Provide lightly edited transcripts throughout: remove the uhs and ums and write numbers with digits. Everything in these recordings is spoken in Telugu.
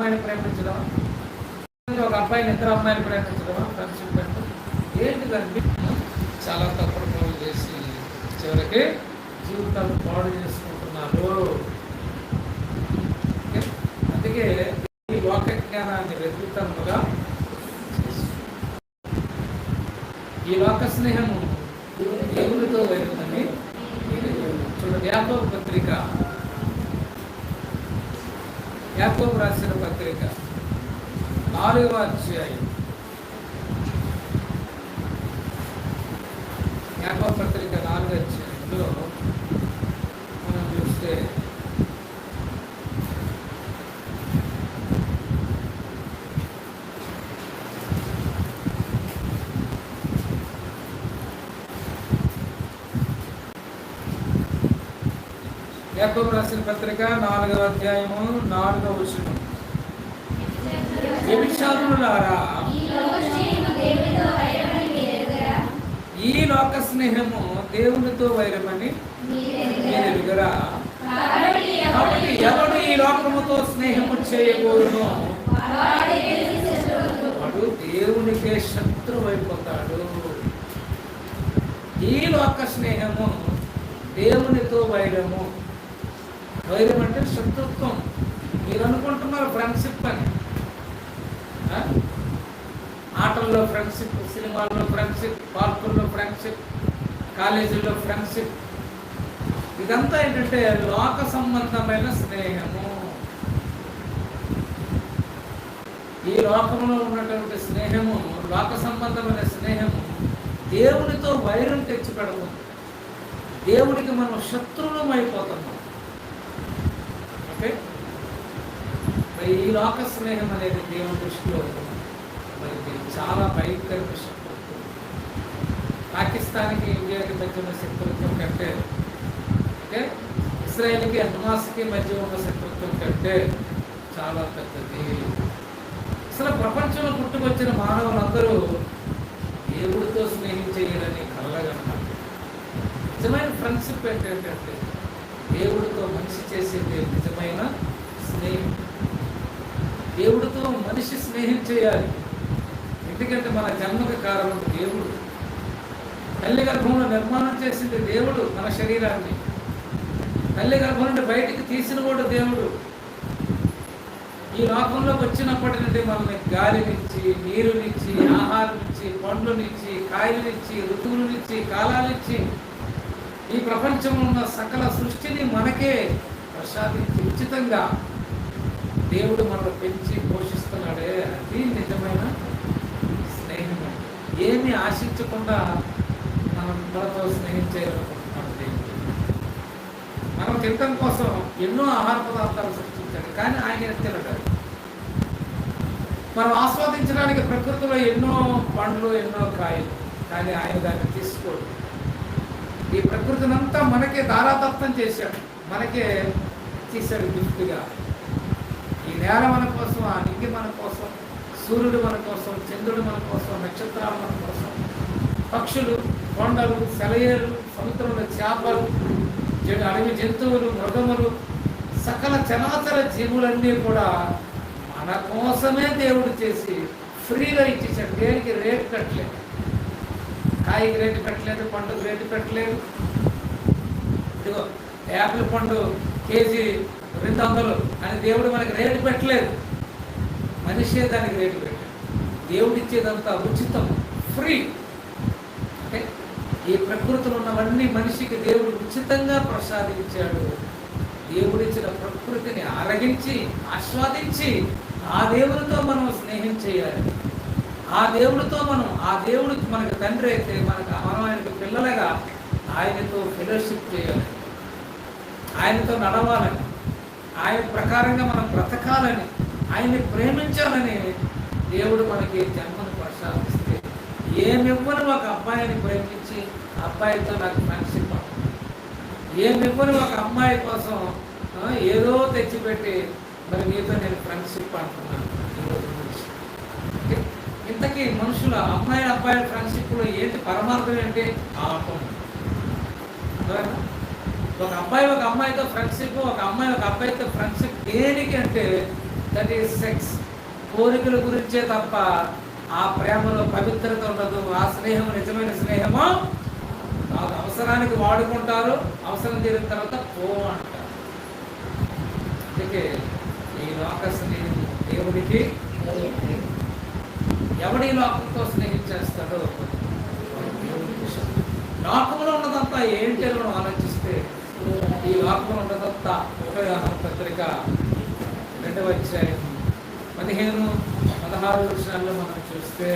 అమ్మాయిని ప్రేమించడం, ఒక అబ్బాయిని ఇద్దరు అమ్మాయిని ప్రేమించడం, ఫ్రెండ్షిప్ పెట్టడం ఏంటి దాన్ని చాలా తప్పుడు పనులు చేసి చివరికి జీవితాలు పాడు చేసుకుంటున్నారు. అందుకే ఈ లోక జ్ఞానాన్ని వ్యక్తిత్వముగా ఈ లోక స్నేహము దేవునితో వెళ్తుందని చూడండి. యాకోబు పత్రిక, యాకోబు రాసిన పత్రిక 4వ అధ్యాయం, యాకోబు పత్రిక 4వ అధ్యాయంలో మనం చూస్తే యాకోబు రాసిన పత్రిక 4వ అధ్యాయము 4వ వచనం, వ్యభిచారులారా ఈ లోక స్నేహము దేవునితో వైరమని మీరు ఎరుగరా? కాబట్టి ఎవడు ఈ లోకముతో స్నేహము చేయకూడదు వాడు దేవునికే శత్రువు అయిపోతాడు. ఈ లోక స్నేహము దేవునితో వైరము. వైరం అంటే శత్రుత్వం. మీరు అనుకుంటున్నారు ఫ్రెండ్షిప్ అని. ఆటల్లో ఫ్రెండ్షిప్, సినిమాల్లో ఫ్రెండ్షిప్, పార్కుల్లో ఫ్రెండ్షిప్, కాలేజీల్లో ఫ్రెండ్షిప్, ఇదంతా ఏంటంటే లోక సంబంధమైన స్నేహము. ఈ లోకంలో ఉన్నటువంటి స్నేహము, లోక సంబంధమైన స్నేహము దేవునితో వైరం తెచ్చి పెడుతుంది. దేవుడికి మనం శత్రువులం అయిపోతున్నాం. ఓకే, మరి ఈ లోక స్నేహం అనేది దేవుని దృష్టిలో మరి చాలా భయంకరమైన శత్రుత్వం. పాకిస్తాన్కి ఇండియాకి మధ్య ఉన్న శత్రుత్వం కంటే, ఓకే, ఇస్రాయేల్కి హమాస్కి మధ్య ఉన్న శత్రుత్వం కంటే చాలా పెద్దది. అసలు ప్రపంచంలో పుట్టుకొచ్చిన మానవులందరూ దేవుడితో స్నేహం చేయాలని కలగన్నారు. నిజమైన ఫ్రెండ్షిప్ ఏంటంటే దేవుడితో మనిషి చేసేది నిజమైన స్నేహం. దేవుడితో మనిషి స్నేహం చేయాలి. ఎందుకంటే మన జన్మకు కారణం దేవుడు. తల్లి గర్భంలో నిర్మాణం చేసింది దేవుడు. మన శరీరాన్ని తల్లి గర్భం నుండి బయటికి తీసిన కూడా దేవుడు. ఈ లోకంలోకి వచ్చినప్పటి నుండి మనల్ని గాలినిచ్చి, నీరునిచ్చి, ఆహారంనిచ్చి, పండ్లునిచ్చి, కాయలునిచ్చి, ఋతువులనిచ్చి, కాలాలిచ్చి ఈ ప్రపంచంలో ఉన్న సకల సృష్టిని మనకే ప్రసాదించి ఉచితంగా దేవుడు మనల్ని పెంచి పోషిస్తున్నాడే. అది నిజమైన స్నేహం. ఏమీ ఆశించకుండా మనం మనతో స్నేహం చేయాలనుకుంటున్నాం. దేవుడు మనం తినడం కోసం ఎన్నో ఆహార పదార్థాలు సృష్టించాడు, కానీ ఆయన తినడాడు. మనం ఆస్వాదించడానికి ప్రకృతిలో ఎన్నో పండ్లు, ఎన్నో కాయలు, కానీ ఆయన దాన్ని తీసుకోడు. ఈ ప్రకృతినంతా మనకే దారాదత్తం చేశాడు, మనకే తీశాడు గిఫ్ట్గా. ఈ నేల మన కోసం, ఆ నింగి మన కోసం, సూర్యుడు మన కోసం, చంద్రుడు మన కోసం, నక్షత్రాలు మన కోసం, పక్షులు, కొండలు, సెలయేరు, సముద్రంలో చేపలు, అడవి జంతువులు, మృగములు, సకల చరాచర జీవులన్నీ కూడా మన కోసమే దేవుడు చేసి ఫ్రీగా ఇచ్చేసాడు. దేనికి రేటు కట్టలేదు. కాయకి రేటు పెట్టలేదు, పండుగ రేటు పెట్టలేదు. ఇదిగో యాపిల్ పండు కేజీ 200 అని దేవుడు మనకి రేటు పెట్టలేదు. మనిషే దానికి రేటు పెట్టాడు. దేవుడు ఇచ్చేదంతా ఉచితం, ఫ్రీ. అంటే ఈ ప్రకృతిలో ఉన్నవన్నీ మనిషికి దేవుడు ఉచితంగా ప్రసాదించాడు. దేవుడిచ్చిన ప్రకృతిని ఆరగించి, ఆస్వాదించి ఆ దేవుడితో మనం స్నేహం చేయాలి. ఆ దేవుడితో ఆ దేవుడు మనకు తండ్రి అయితే మనం ఆయనకు పిల్లలుగా ఆయనతో ఫెలోషిప్ చేయాలి, ఆయనతో నడవాలని, ఆయన ప్రకారంగా మనం బ్రతకాలని, ఆయన్ని ప్రేమించాలని దేవుడు మనకి జన్మను ప్రసాదిస్తే ఏమివ్వని ఒక అబ్బాయిని ప్రేమించి అబ్బాయితో నాకు ఫ్రెండ్షిప్, ఏమివ్వని ఒక అమ్మాయి కోసం ఏదో తెచ్చిపెట్టి మరి నీతో నేను ఫ్రెండ్షిప్ అంటున్నాను. ఈరోజు మనిషి ఇంతకీ మనుషుల అబ్బాయిల ఫ్రెండ్షిప్లో ఏంటి పరమార్థం ఏంటి? ఆపం. ఒక అబ్బాయితో ఫ్రెండ్షిప్, ఒక అమ్మాయితో ఫ్రెండ్షిప్ దేనికి అంటే దట్ ఈస్ సెక్స్. కోరికల గురించే తప్ప ఆ ప్రేమలో పవిత్రత ఉండదు. ఆ స్నేహం నిజమైన స్నేహము కాదు. అవసరానికి వాడుకుంటారు, అవసరం తీరిన తర్వాత పో అంటారు. అందుకే ఈ లోక స్నేహం దేవుడికి, ఎవడి లోకంతో స్నేహించేస్తాడో లోకంలో ఉన్నదంతా ఏంటి అని మనం ఆలోచిస్తే, ఈ లోకంలో ఉన్నదంతా ఒక పత్రిక 2వ అధ్యాయం 15-16 వచనాల్లో మనం చూస్తే,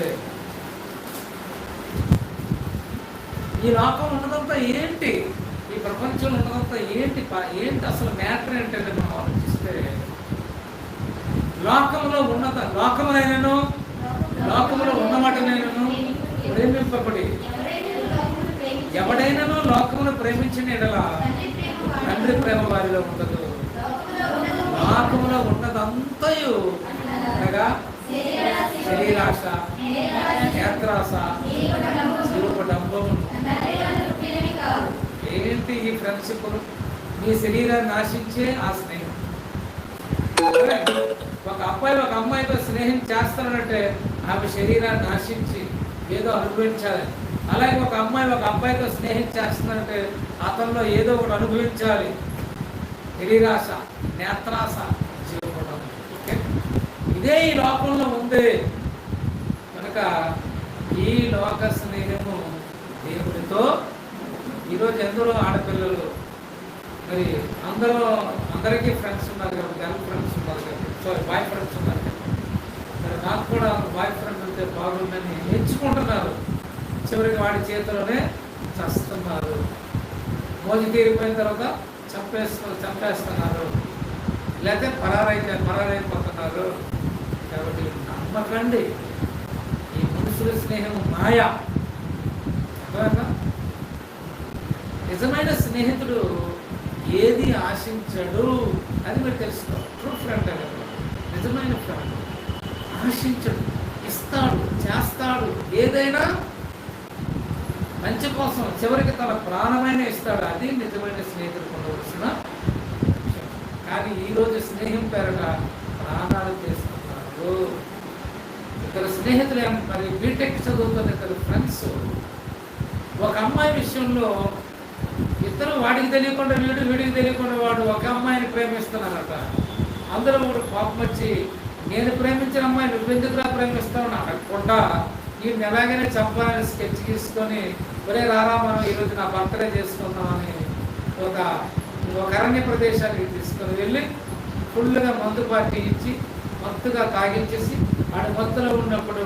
ఈ లోకంలో ఉన్నదంతా ఏంటి, ఈ ప్రపంచంలో ఉన్నదంతా ఏంటి, ఏంటి అసలు మ్యాటర్ ఏంటంటే మనం ఆలోచిస్తే, లోకంలో లోకమునైనను లోకములో ఉన్న వాటినైనను ప్రేమింపబడి ఎవడైనాను లోకమును ప్రేమించిన ఎడల తండ్రి ప్రేమ వారిలో ఉండదు. లోకములో ఉన్నదంతయు అనగా శరీరాశ, నేత్రాశ, జీవడంబము. ఏంటి ఈ ఫ్రెండ్షిప్? మీ శరీరాన్ని నాశించే ఆ స్నేహం. ఒక అబ్బాయి ఒక అమ్మాయితో స్నేహం చేస్తానంటే ఆమె శరీరాన్ని నాశించి ఏదో అనుభవించాలి. అలాగే ఒక అమ్మాయి ఒక అబ్బాయితో స్నేహం చేస్తుందంటే అతనిలో ఏదో ఒకటి అనుభవించాలి. శరీరాశ, నేత్రాశ, జీవడం. ఇదే ఈ లోకంలో ఉంది కనుక ఈ లోక స్నేహము దేవుడితో. ఈరోజు ఎందరో ఆడపిల్లలు మరి అందరికీ ఫ్రెండ్స్ ఉన్నారు కదా, గర్ల్ ఫ్రెండ్స్ ఉన్నారు కదా, సారీ బాయ్ ఫ్రెండ్స్ ఉన్నారు కదా. మరి నాకు కూడా బాయ్ ఫ్రెండ్ ఉంటే బాగుందని నేర్చుకుంటున్నారు. చివరికి వాడి చేతిలోనే చస్తున్నారు. మోజు తీరిపోయిన తర్వాత చంపేస్తున్నారు, లేకపోతే పరారైపోతున్నారు. కాబట్టి నమ్మకండి, ఈ మనుషుల స్నేహం మాయా. నిజమైన స్నేహితుడు ఏది ఆశించడు అది మీరు తెలుసుకోవాలి. ట్రూ ఫ్రెండ్ అనేది నిజమైన ఫ్రెండ్ ఆశించడు, ఇస్తాడు, చేస్తాడు. ఏదైనా మంచి కోసం చివరికి తన ప్రాణమైన ఇస్తాడు. అది నిజమైన స్నేహితుడు ఉండవలసిన. కానీ ఈరోజు స్నేహం పేరుగా ప్రాణాలు చేస్తున్నారు. ఇద్దరు స్నేహితులు మరి బీటెక్ చదువుతున్న ఇద్దరు ఫ్రెండ్స్ ఒక అమ్మాయి విషయంలో ఇద్దరు వాడికి తెలియకుండా వీడికి తెలియకుండా వాడు ఒక అమ్మాయిని ప్రేమిస్తున్నారట. అందరూ కూడా కోపం వచ్చి, నేను ప్రేమించిన అమ్మాయి నువ్వెందుకులా ప్రేమిస్తావు అని అడగకుండా వీడిని ఎలాగైనా చంపాలని స్కెచ్ తీసుకొని, ఒరే రారా మనం ఈరోజు నా బర్త్డే చేసుకుందామని ఒక అరణ్య ప్రదేశానికి తీసుకొని వెళ్ళి ఫుల్గా మందు పార్టీ ఇచ్చి మత్తుగా తాగించేసి ఆడి మత్తులో ఉన్నప్పుడు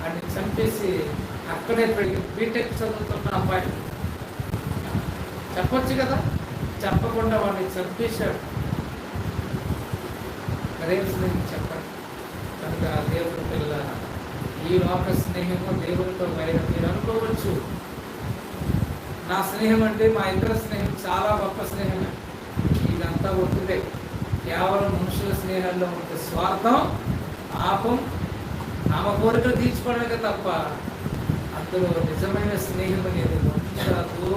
ఆడిని చంపేసి అక్కడే బీటెక్ చదువుతున్న అబ్బాయి చెప్పొచ్చు కదా, చెప్పకుండా వాడిని చంపేశాడు. అదేం స్నేహం చెప్పండి. కనుక దేవుడి పిల్ల ఈ లోక స్నేహము దేవుడితో వైరం. మీరు అనుకోవచ్చు, నా స్నేహం అంటే మా ఇద్దరు స్నేహం చాలా గొప్ప స్నేహమే. ఇదంతా ఒత్తిదే. కేవలం మనుషుల స్నేహాల్లో ఉంటే స్వార్థం, పాపం, ఆమె కోరికలు తీర్చుకోవడానికి తప్ప అందులో నిజమైన స్నేహం అనేది ఉండదు.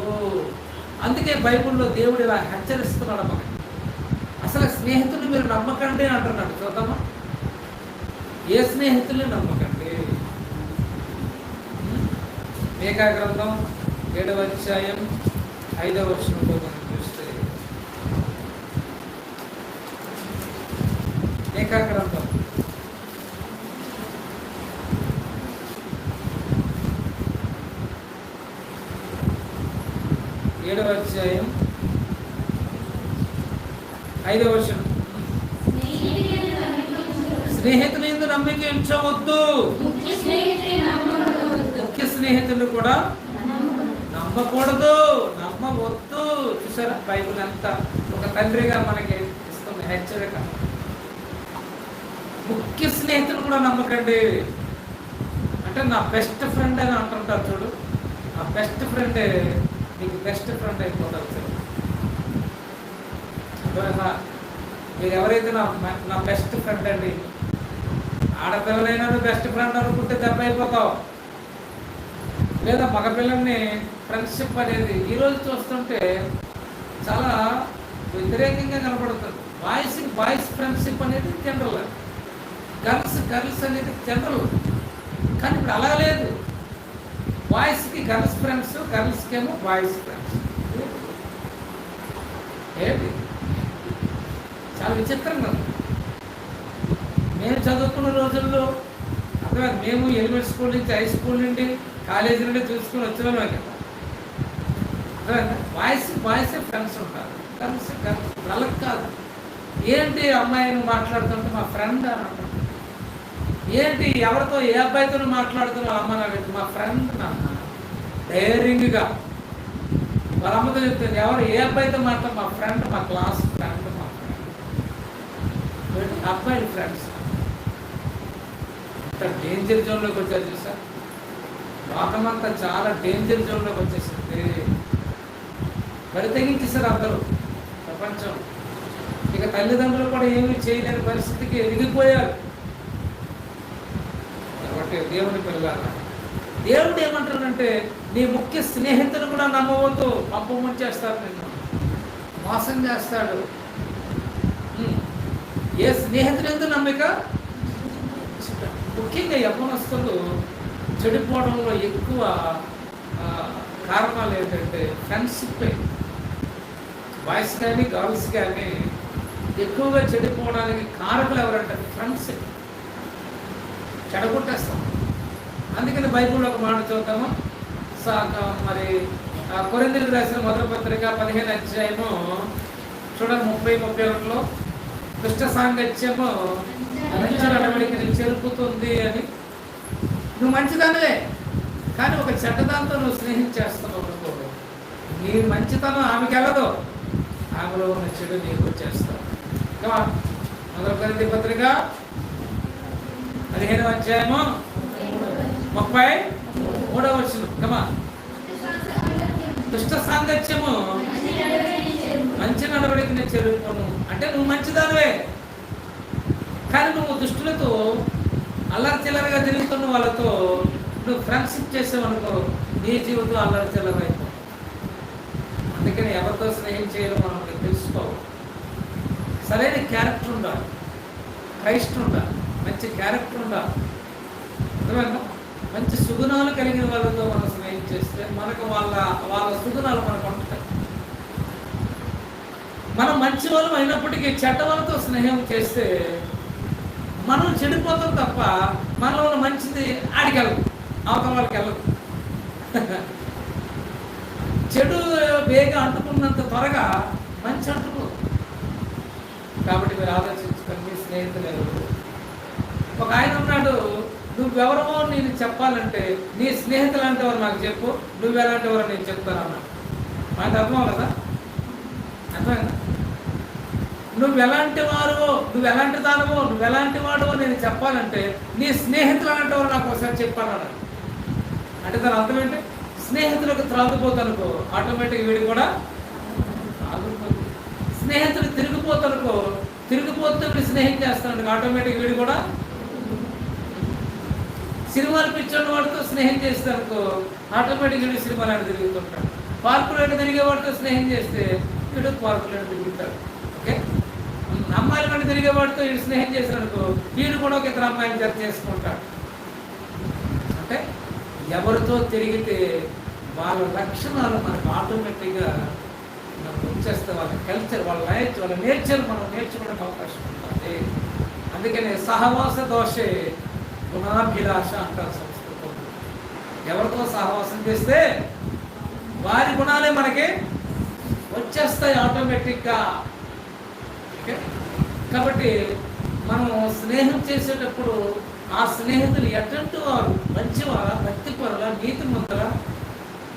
అందుకే బైబిల్లో దేవుడు ఇలా హెచ్చరిస్తున్నాడు మనకి. అసలు స్నేహితులు మీరు నమ్మకండి అంటున్నాడు. చూద్దామా, ఏ స్నేహితుల్ని నమ్మకండి. మీకా గ్రంథం 7వ అధ్యాయం 5వ వచనంలో మనం చూస్తే, మీకా గ్రంథం 7వ అధ్యాయం 5వ వచనం, స్నేహితులు ఎందు నమ్మిక ఉంచవద్దు, ముఖ్య స్నేహితులు కూడా నమ్మకూడదు, నమ్మవద్దు. చూసారా, బైబిల్ అంతా ఒక తండ్రిగా మనకి ఇస్తున్న హెచ్చరిక. ముఖ్య స్నేహితులు కూడా నమ్మకండి. అంటే నా బెస్ట్ ఫ్రెండ్ అని అంటుంటారు చూడు, ఆ బెస్ట్ ఫ్రెండే నీకు బెస్ట్ ఫ్రెండ్ అయిపోతారు. మీరు ఎవరైతే నా బెస్ట్ ఫ్రెండ్ అండి, ఆడపిల్లలైనా బెస్ట్ ఫ్రెండ్ అనుకుంటే దెబ్బ అయిపోతావు. లేదా మగపిల్లల్ని ఫ్రెండ్షిప్ అనేది ఈరోజు చూస్తుంటే చాలా వ్యతిరేకంగా కనపడుతుంది. బాయ్స్ ఫ్రెండ్షిప్ అనేది జనరల్. గర్ల్స్ గర్ల్స్ అనేది జనరల్. కానీ ఇప్పుడు అలా లేదు. బాయ్స్కి గర్ల్స్ ఫ్రెండ్స్, గర్ల్స్కి ఏమో బాయ్స్ ఫ్రెండ్స్. ఏంటి చాలా విచిత్రంగా ఉంది. మేము చదువుకున్న రోజుల్లో అర్థం, మేము ఎలిమెంటరీ స్కూల్ నుంచి, హై స్కూల్ నుండి, కాలేజీ నుండి చూసుకుని వచ్చినామే కదా. అర్థమైందా? బాయ్స్ ఫ్రెండ్స్ ఉంటారు, గర్ల్స్ గర్ల్స్. వాళ్ళకి కాదు. ఏంటి అమ్మాయిని మాట్లాడుతుంటే మా ఫ్రెండ్ అని అంటారు. ఏంటి ఎవరితో, ఏ అబ్బాయితో మాట్లాడుతున్నావు అమ్మ నాకు మా ఫ్రెండ్ అన్న. ధైర్యంగా వాళ్ళ అమ్మతో చెప్తుంది, ఎవరు ఏ అబ్బాయితో మాట్లాడు, మా ఫ్రెండ్, మా క్లాస్ ఫ్రెండ్, మా ఫ్రెండ్. అబ్బాయి ఫ్రెండ్స్ అంత డేంజర్ జోన్లోకి వచ్చారు చూసారు. లోకమంతా చాలా డేంజర్ జోన్లోకి వచ్చేసింది. మరి తెగించేసారు అందరూ, ప్రపంచం. ఇక తల్లిదండ్రులు కూడా ఏమీ చేయలేని పరిస్థితికి ఎదిగిపోయారు. కాబట్టి దేవుని పిల్లల, దేవుడు ఏమంటాడంటే నీ ముఖ్య స్నేహితులు కూడా నమ్మవద్దు, పంపమని చేస్తాడు, నిన్ను మోసం చేస్తాడు. ఏ స్నేహితులు ఎందుకు నమ్మిక? ముఖ్యంగా యవ్వనస్తులు చెడిపోవడంలో ఎక్కువ కారణాలు ఏంటంటే ఫ్రెండ్షిప్. బాయ్స్ కానీ గర్ల్స్ కానీ ఎక్కువగా చెడిపోవడానికి కారకులు ఎవరంటే ఫ్రెండ్షిప్. చెడగొట్టేస్తాం. అందుకని బైబిల్లో ఒక మాట చూద్దాము. మరి కొరింథీయులకు రాసిన మొదటి పత్రిక 15వ అధ్యాయము చూడండి, 30-31లో దుష్ట సాంగత్యము మంచి నడవడికని చెరుపుతుంది అని. నువ్వు మంచిదానివే, కానీ ఒక చెడ్డదాంతో నువ్వు స్నేహించేస్తావు అనుకో, నీ మంచితనం ఆమెకి వెళ్ళదు, ఆమెలో ఉన్న చెడు నీకు వచ్చేస్తావు. మొదటి కొరింథీ పత్రిక 15వ అధ్యాయము 33వ వచనం. దుష్ట సాంగత్యము మంచి నడవడికని చెరుపును అంటే నువ్వు మంచిదానివే, కానీ నువ్వు దుష్టులతో అల్లరి చిల్లరగా తిరుగుతున్న వాళ్ళతో నువ్వు ఫ్రెండ్షిప్ చేసావనుకో, నీ జీవితం అల్లరి చిల్లరైపో. అందుకని ఎవరితో స్నేహం చేయాలో మనం తెలుసుకోవాలి. సరైన క్యారెక్టర్ ఉండాలి, క్రైస్ట్ ఉండాలి, మంచి క్యారెక్టర్ ఉండాలి. అర్థమైనా? మంచి సుగుణాలు కలిగిన వాళ్ళతో మనం స్నేహం చేస్తే మనకు వాళ్ళ సుగుణాలు మనకు ఉంటాయి. మనం మంచి వాళ్ళం అయినప్పటికీ చెడ్డ వాళ్ళతో స్నేహం చేస్తే మనం చెడిపోతాం తప్ప మనలో మంచిది ఆడికి వెళ్ళదు, అవతల వాళ్ళకి వెళ్ళదు. చెడు వేగం అంటుకున్నంత త్వరగా మంచి అంటుకో. కాబట్టి మీరు ఆలోచించుకొని మీ స్నేహితులు ఎవరు. ఒక ఆయన ఉన్నాడు, నువ్వెవరో నేను చెప్పాలంటే నీ స్నేహితులు అంటే వారు నాకు చెప్పు, నువ్వెలాంటి వారు నేను చెప్తాను అన్నాడు. మనకు అర్థం కదా? అర్థమైందా? నువ్వెలాంటి వారు, నువ్వెలాంటి దానవో, నువ్వెలాంటి వాడవో నేను చెప్పాలంటే నీ స్నేహితులు అలాంటి వారు నాకు ఒకసారి చెప్పాలన్నాడు. అంటే దాని అర్థం ఏంటి? స్నేహితులకు త్రాగుపోతానుకో ఆటోమేటిక్గా వీడు కూడా త్రాగుపోతుంది. స్నేహితులు తిరిగిపోతానుకో, తిరిగిపోతూ వీడు స్నేహం చేస్తాడు, ఆటోమేటిక్గా వీడు కూడా. సినిమాలు పిచ్చోని వాడితో స్నేహం చేస్తానుకో, ఆటోమేటిక్గా వీడు సినిమాలు తిరుగుతుంటాడు. పార్కులు తిరిగే వాడితో స్నేహం చేస్తే వీడు పార్కులు తిరుగుతాడు. ఓకే, అమ్మాయిల వెంట తిరిగే వాడితో వీడు స్నేహం చేశాడనుకో, వీడు కూడా ఒక ఇతర అమ్మాయిని జత చేసుకుంటాడు. అంటే ఎవరితో తిరిగితే వాళ్ళ లక్షణాలు మనకు ఆటోమేటిక్గా మనకు వచ్చేస్తే వాళ్ళ కల్చర్, వాళ్ళ లైఫ్, వాళ్ళ నేచర్ మనం నేర్చుకోవడానికి అవకాశం ఉంటుంది. అందుకనే సహవాస దోషే గుణాభిలాష అంటారు సంస్కృతం. ఎవరితో సహవాసం చేస్తే వారి గుణాలే మనకి వచ్చేస్తాయి ఆటోమేటిక్గా. ఓకే, కాబట్టి మనం స్నేహం చేసేటప్పుడు ఆ స్నేహితులు ఎటువంటి వారు, మంచివారా, భక్తిపరుల, నీతిమంతుల,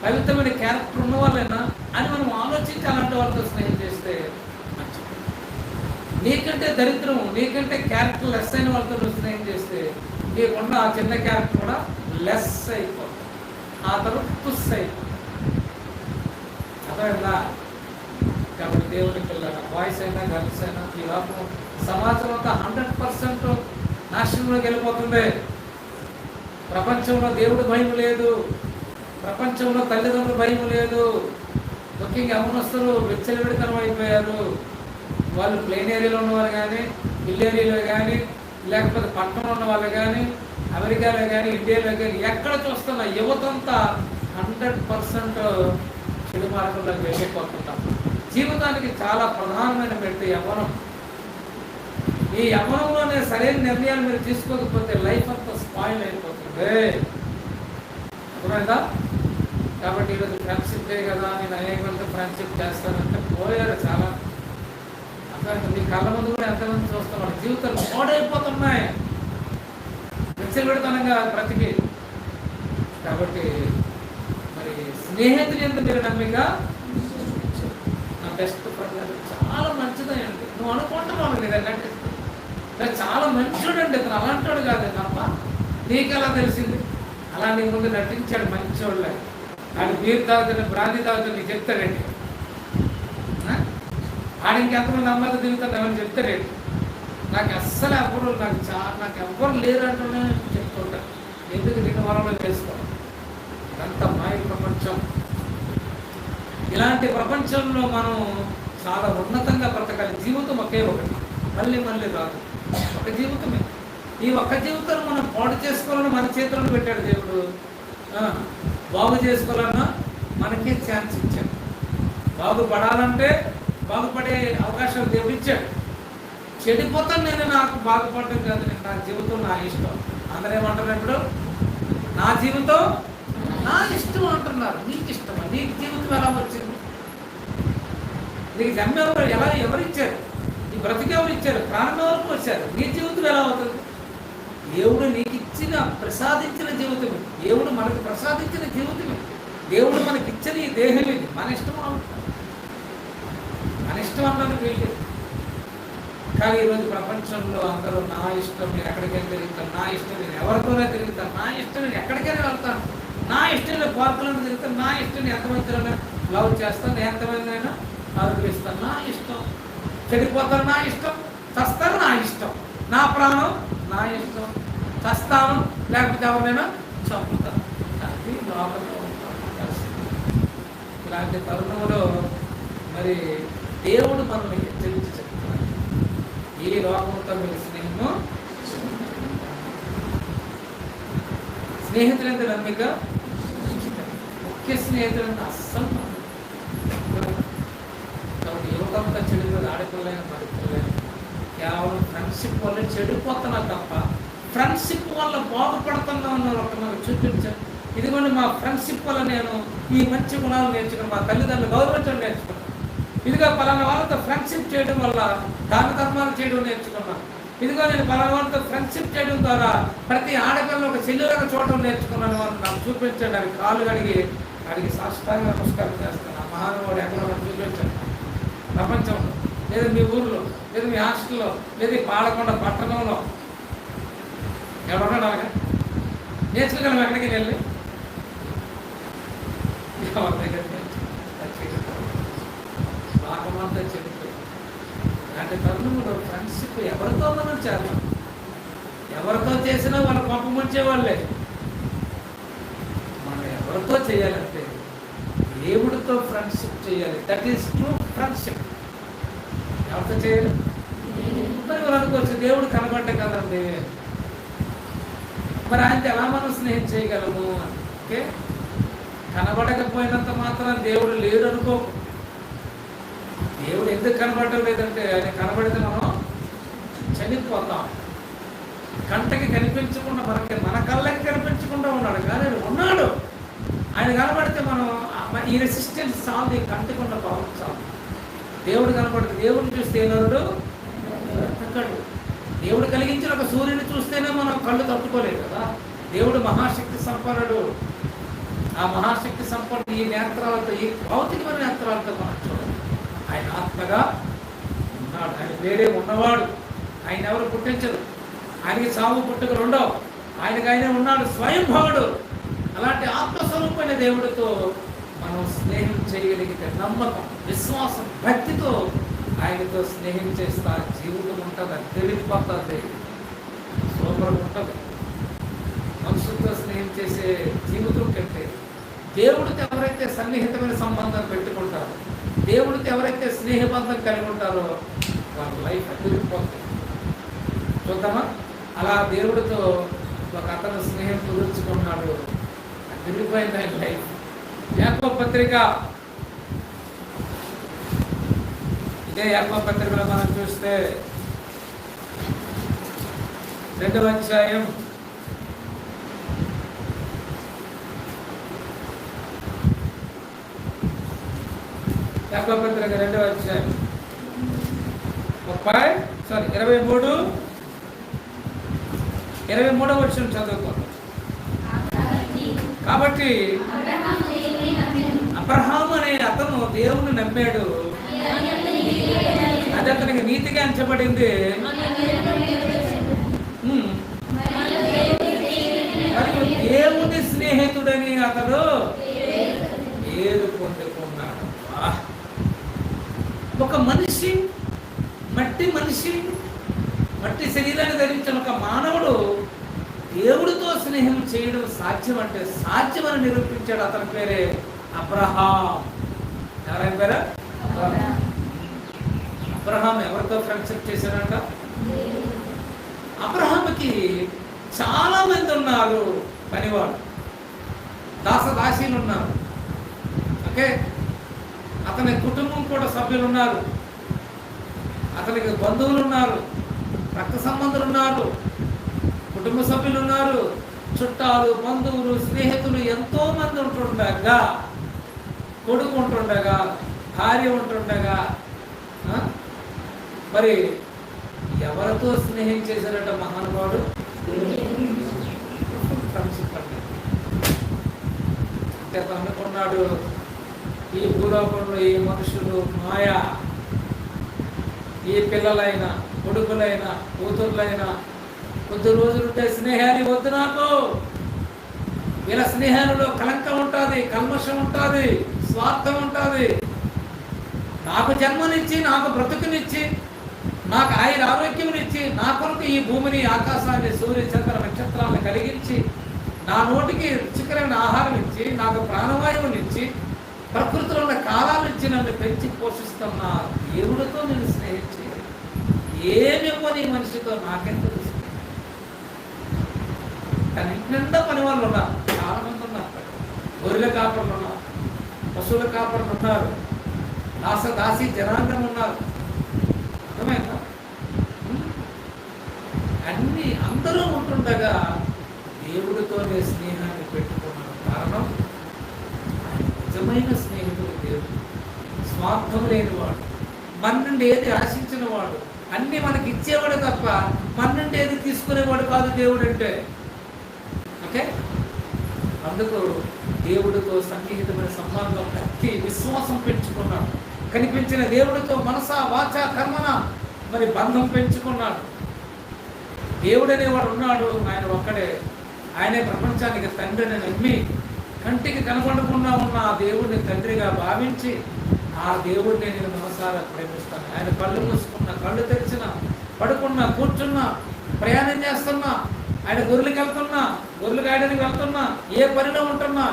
పవిత్రమైన క్యారెక్టర్ ఉన్న వాళ్ళైనా అని మనం ఆలోచించి అలాంటి వాళ్ళతో స్నేహం చేస్తే మంచిది. నీకంటే దరిద్రం, నీకంటే క్యారెక్టర్ లెస్ అయిన వాళ్ళతో నువ్వు స్నేహం చేస్తే నీకున్న ఆ చిన్న క్యారెక్టర్ కూడా లెస్ అయిపోతుంది, ఆ తర్వాత పుస్ అయిపోతుంది. అర్థమైందా? కాబట్టి దేవుని పిల్లల బాయ్స్ అయినా గర్ల్స్ అయినా ఈ లోపం సమాజం అంతా 100% నాశనంలోకి వెళ్ళిపోతుంది. ప్రపంచంలో దేవుడు భయం లేదు, ప్రపంచంలో తల్లిదండ్రుల భయం లేదు. ముఖ్యంగా యవ్వనస్తులు విచ్చలవిడితనం అయిపోయారు. వాళ్ళు ప్లేన్ ఏరియాలో ఉన్నవారు కానీ, హిల్ ఏరియాలో కానీ, లేకపోతే పట్టణంలో ఉన్న వాళ్ళు కానీ, అమెరికాలో కానీ, ఇండియాలో కానీ ఎక్కడ చూస్తున్న యువతంతా 100% చెడు మార్గంలోకి వెళ్ళిపోతుంటాం. జీవితానికి చాలా ప్రధానమైన పెట్టి యవ్వనం. ఈ యవ్వనంలోనే సరైన నిర్ణయాలు మీరు తీసుకోకపోతే లైఫ్ అంతా స్పాయిల్ అయిపోతుంది. అర్థమైందా? కాబట్టి ఈరోజు ఫ్రెండ్షిప్ డే కదా, నేను అనేక మంది ఫ్రెండ్షిప్ చేస్తానంటే పోయారు చాలా. అర్థమైంది? మీ కళ్ళ ముందు కూడా ఎంతమంది చూస్తున్నాడు, జీవితాలు పాడైపోతున్నాయి విచ్చలవిడతనంగా బ్రతికి. కాబట్టి మరి స్నేహితులు ఎంత మీరు నమ్మిక, నా బెస్ట్ ఫ్రెండ్ చాలా మంచిదండి, నువ్వు అనుకుంటున్నావు లేదంటే చాలా మంచోడండి ఇతను, అలాంటోడు కాదు తప్ప నీకు ఎలా తెలిసింది? అలా నీ ముందు నటించాడు మంచోళ్ళ. ఆయన బీర్ తాగుతుంది, బ్రాంతి తాగుతుంది నీకు చెప్తాడండి. ఆడ ఇంకెంతమంది అమ్మాయితో తిరుగుతాను ఎవరు చెప్తారేంటి? నాకు అస్సలు ఎవరు నాకు ఎవ్వరు లేరంటూనే చెప్తుంటారు. ఎందుకు దీని వరంలో చేసుకోవాలి? ఇదంతా మాయ ప్రపంచం. ఇలాంటి ప్రపంచంలో మనం చాలా ఉన్నతంగా బ్రతకాలి. జీవితం ఒకే ఒకటి, మళ్ళీ మళ్ళీ రాదు. ఒక జీవితమే. ఈ ఒక్క జీవితాన్ని మనం పాడు చేసుకోవాలని మన చేతులను పెట్టాడు దేవుడు. బాగు చేసుకోవాలన్నా మనకే ఛాన్స్ ఇచ్చాడు. బాగుపడాలంటే బాగుపడే అవకాశాలు దేవుడు ఇచ్చాడు. చెడిపోతాను నేను, నాకు బాగుపడటం కాదు, నేను నా జీవితం నా ఇష్టం. అందరూ ఏమంటారు ఇప్పుడు? నా జీవితం నా ఇష్టం అంటున్నారు. నీకు ఇష్టమా? నీకు జీవితం ఎలా వచ్చింది? నీకు జన్మ ఎవరు ఇచ్చారు? నీ బ్రతికి ఎవరు ఇచ్చారు? ప్రాణం ఎవరికి వచ్చారు? నీ జీవితం ఎలా అవుతుంది? దేవుడు నీకు ఇచ్చిన ప్రసాదించిన జీవితమే. దేవుడు మనకు ప్రసాదించిన జీవితమే. దేవుడు మనకి ఇచ్చిన ఈ దేహం ఇది మన ఇష్టం అవుతుంది. మన ఇష్టం అన్నది వీళ్ళు. కానీ ఈరోజు ప్రపంచంలో అందరూ నా ఇష్టం, నేను ఎక్కడికైనా తిరుగుతాను, నా ఇష్టం నేను ఎవరితోనే తిరుగుతాను, నా ఇష్టం నేను ఎక్కడికైనా వెళ్తాను, నా ఇష్టం నేను పార్కులను తిరుగుతాను, నా ఇష్టం నేను ఎంతమందినైనా లవ్ చేస్తాను, ఎంతమందినైనా ఆరోపిస్తాను, నా ఇష్టం. చెడిపోతాను నా ఇష్టం, చస్తాను నా ఇష్టం, నా ప్రాణం నా ఇష్టం, చస్తాను లేకపోతే ఎవరినైనా చంపుతాను. అది లోకంలో ఇలాంటి తరుణంలో మరి దేవుడు మనల్ని హెచ్చరించి చెప్తున్నాడు, ఈ లోకంతో మీరు స్నేహితులంటే నమ్మిక, ముఖ్య స్నేహితులంటే అస్సలు కాబట్టి యువతంతా చెడిపోదు. ఆడపిల్లైన మగపిల్లైన కేవలం ఫ్రెండ్షిప్ వల్ల చెడిపోతున్నారు తప్ప ఫ్రెండ్షిప్ వల్ల బాగుపడుతున్నా ఉన్నారు. ఒక నాకు చూపించాను, ఇదిగోండి మా ఫ్రెండ్షిప్ వల్ల నేను ఈ మంచి గుణాలు నేర్చుకున్నాను, మా తల్లిదండ్రులు గౌరవించడం నేర్చుకున్నాను, ఇదిగో పలానా వాళ్ళతో ఫ్రెండ్షిప్ చేయడం వల్ల దాన ధర్మాలు చేయడం నేర్చుకున్నాను, ఇదిగో నేను పలానా వాళ్ళతో ఫ్రెండ్షిప్ చేయడం ద్వారా ప్రతి ఆడపిల్లలు ఒక చెల్లెలుగా చూడడం నేర్చుకున్నాను అని నాకు చూపించండి. అది కాళ్ళు అడిగి సాష్టాంగ నమస్కారం చేస్తాను. ఆ మహానుభావుడు ఎక్కడో చూపించాను ప్రపంచంలో, లేదా మీ ఊర్లో, లేదా మీ హాస్టల్లో, లేదా పాలకొండ పట్టణంలో ఎవరున్నాడు అలాగా నేర్చుకోగలం. ఎక్కడికి వెళ్ళి ఎవరి దగ్గర భాగమంతా చెడిపోయి అలాంటి తరుణంలో ఫ్రెండ్షిప్ ఎవరితో మనం చేద్దాం. ఎవరితో చేసినా వాళ్ళ పంప ముంచేవాళ్ళే. మనం ఎవరితో చేయాలంటే దేవుడితో ఫ్రెండ్షిప్ చేయాలి. That is true friendship. ఎవరితో చేయాలి? మరి వాళ్ళు అనుకోవచ్చు దేవుడు కనబడ్డ కదండి, మరి ఆయనతో ఎలా మనం స్నేహం చేయగలము అంటే, కనబడకపోయినంత మాత్రం దేవుడు లేడు అనుకో. దేవుడు ఎందుకు కనబడటం లేదంటే ఆయన కనబడితే మనం చనిపోతాం. కంటకి కనిపించకుండా మన కళ్ళకి కనిపించకుండా ఉన్నాడు, కానీ ఆయన ఉన్నాడు. ఆయన కనబడితే మనం ఈ రెసిస్టెన్స్ చాలు, కంటకుండా భావించాలి. దేవుడు కనబడితే దేవుడిని చూస్తే నరుడు తక్కడు. దేవుడు కలిగించిన ఒక సూర్యుని చూస్తేనే మనం కళ్ళు తట్టుకోలేదు కదా. దేవుడు మహాశక్తి సంపన్నుడు. ఆ మహాశక్తి సంపన్నుడు ఈ నేత్రాలతో, ఈ భౌతికమైన నేత్రాలతో మనం చూడాలి. ఆయన ఆత్మగా ఉన్నాడు, ఆయన వేరే ఉన్నవాడు, ఆయన ఎవరు పుట్టించదు, ఆయనకి సాగు పుట్టుక రెండో, ఆయనకు ఉన్నాడు స్వయంభవుడు. అలాంటి ఆత్మస్వరూపమైన దేవుడితో మనం స్నేహం చేయగలిగితే నమ్మకం, విశ్వాసం, భక్తితో ఆయనతో స్నేహం చేస్తా జీవితం ఉంటుంది. అది తెలియకపోతుంది, సూపర్ ఉంటుంది. మనుషులతో స్నేహం చేసే జీవితం కంటే దేవుడితో ఎవరైతే సన్నిహితమైన సంబంధం పెట్టుకుంటారో, దేవుడితో ఎవరైతే స్నేహబంధం కలిగి ఉంటారో వాళ్ళ లైఫ్ అదిరిపోతుంది. చూద్దామా? అలా దేవుడితో ఒక అతను స్నేహం కుదుర్చుకున్నాడు. తిరిగిపోయింది ఆయన లైఫ్. యాకోబు పత్రిక, ఇదే యాకోబు పత్రికలో మనం చూస్తే 2వ అధ్యాయం 2వ అధ్యాయం 23వ వచనం చదువుకోండి. కాబట్టి అబ్రహాము అనే అతను దేవుని నమ్మాడు, అది అతనికి నీతిగా ఎంచబడింది. మరియు దేవుని స్నేహితుడని అతడు ఏడు పొందుకున్నాడు. ఒక మనిషి, మట్టి శరీరాన్ని ధరించిన ఒక మానవుడు దేవుడితో స్నేహం చేయడం సాధ్యం అంటే సాధ్యమని నిరూపించాడు. అతని పేరే అబ్రహాం. ఎవరైనా పేరు? అబ్రహాం ఎవరితో ఫ్రెండ్షిప్ చేశాడంట? అబ్రహాంకి చాలా మంది ఉన్నారు, పనివాడు, దాసదాసీలు ఉన్నారు. ఓకే, అతని కుటుంబం కూడా సభ్యులు ఉన్నారు, అతనికి బంధువులు ఉన్నారు, రక్త సంబంధులు ఉన్నారు, కుటుంబ సభ్యులు ఉన్నారు, చుట్టాలు, బంధువులు, స్నేహితులు ఎంతో మంది ఉంటుండగా, కొడుకు ఉంటుండగా, భార్య ఉంటుండగా, మరి ఎవరితో స్నేహం చేశారట మహానుభావుడు? అంటే అనుకున్నాడు ఈ భూలోకంలో ఈ మనుషులు మాయ, ఈ పిల్లలైనా, కొడుకులైనా, కూతుర్లైనా కొద్ది రోజులుంటే స్నేహాన్ని వద్దు, నాకు వీళ్ళ స్నేహాలలో కలంకం ఉంటుంది, కల్మషం ఉంటుంది, స్వార్థం ఉంటుంది. నాకు జన్మనిచ్చి, నాకు బ్రతుకునిచ్చి, నాకు ఆయన ఆరోగ్యమునిచ్చి, నా కొరకు ఈ భూమిని, ఆకాశాన్ని, సూర్య చంద్ర నక్షత్రాలను కలిగించి, నా నోటికి రుచికరమైన ఆహారం ఇచ్చి, నాకు ప్రాణవాయువునిచ్చి, ప్రకృతిలో ఉన్న కాలాలు ఇచ్చి నన్ను పెంచి పోషిస్తున్న దేవుడితో నేను స్నేహించి ఏమివ్వని మనిషితో నాకెంత స్నేహం? కానీ నిండా పని వాళ్ళు ఉన్నారు, చాలా మంది ఉన్నారు. గొర్రెల కాపర్లు ఉన్నారు, పశువుల కాపర్లు ఉన్నారు, దాసదాసి జనాంగం ఉన్నారు. అర్థమైందా? అన్ని అందరూ ఉంటుండగా దేవుడితోనే స్నేహాన్ని పెట్టుకున్నాడు. కారణం నిజమైన స్నేహితుడు దేవుడు, స్వార్థం లేనివాడు, మన నుండి ఏది ఆశించిన వాడు, అన్ని మనకి ఇచ్చేవాడు తప్ప మన నుండి ఏది తీసుకునేవాడు కాదు దేవుడు అంటే. ఓకే, అందుకు దేవుడితో సన్నిహితమైన సంబంధం, భక్తి, విశ్వాసం పెంచుకున్నాడు. కనిపించిన దేవుడితో మనస, వాచ, కర్మన మరి బంధం పెంచుకున్నాడు. దేవుడు అనేవాడు ఉన్నాడు, ఆయన ఒక్కడే. ఆయనే ప్రపంచానికి తండ్రిని నమ్మి కంటికి కనపడకుండా ఉన్న ఆ దేవుడిని తండ్రిగా భావించి, ఆ దేవుడిని నేను మనసారా ప్రేమిస్తాను. ఆయన కళ్ళు మూసుకున్నా, కళ్ళు తెరిచినా, పడుకున్నా, కూర్చున్నా, ప్రయాణం చేస్తున్నా, ఆయన గొర్రెలకు వెళ్తున్నా, గొర్రెలు గాయడానికి వెళ్తున్నా, ఏ పనిలో ఉంటున్నా,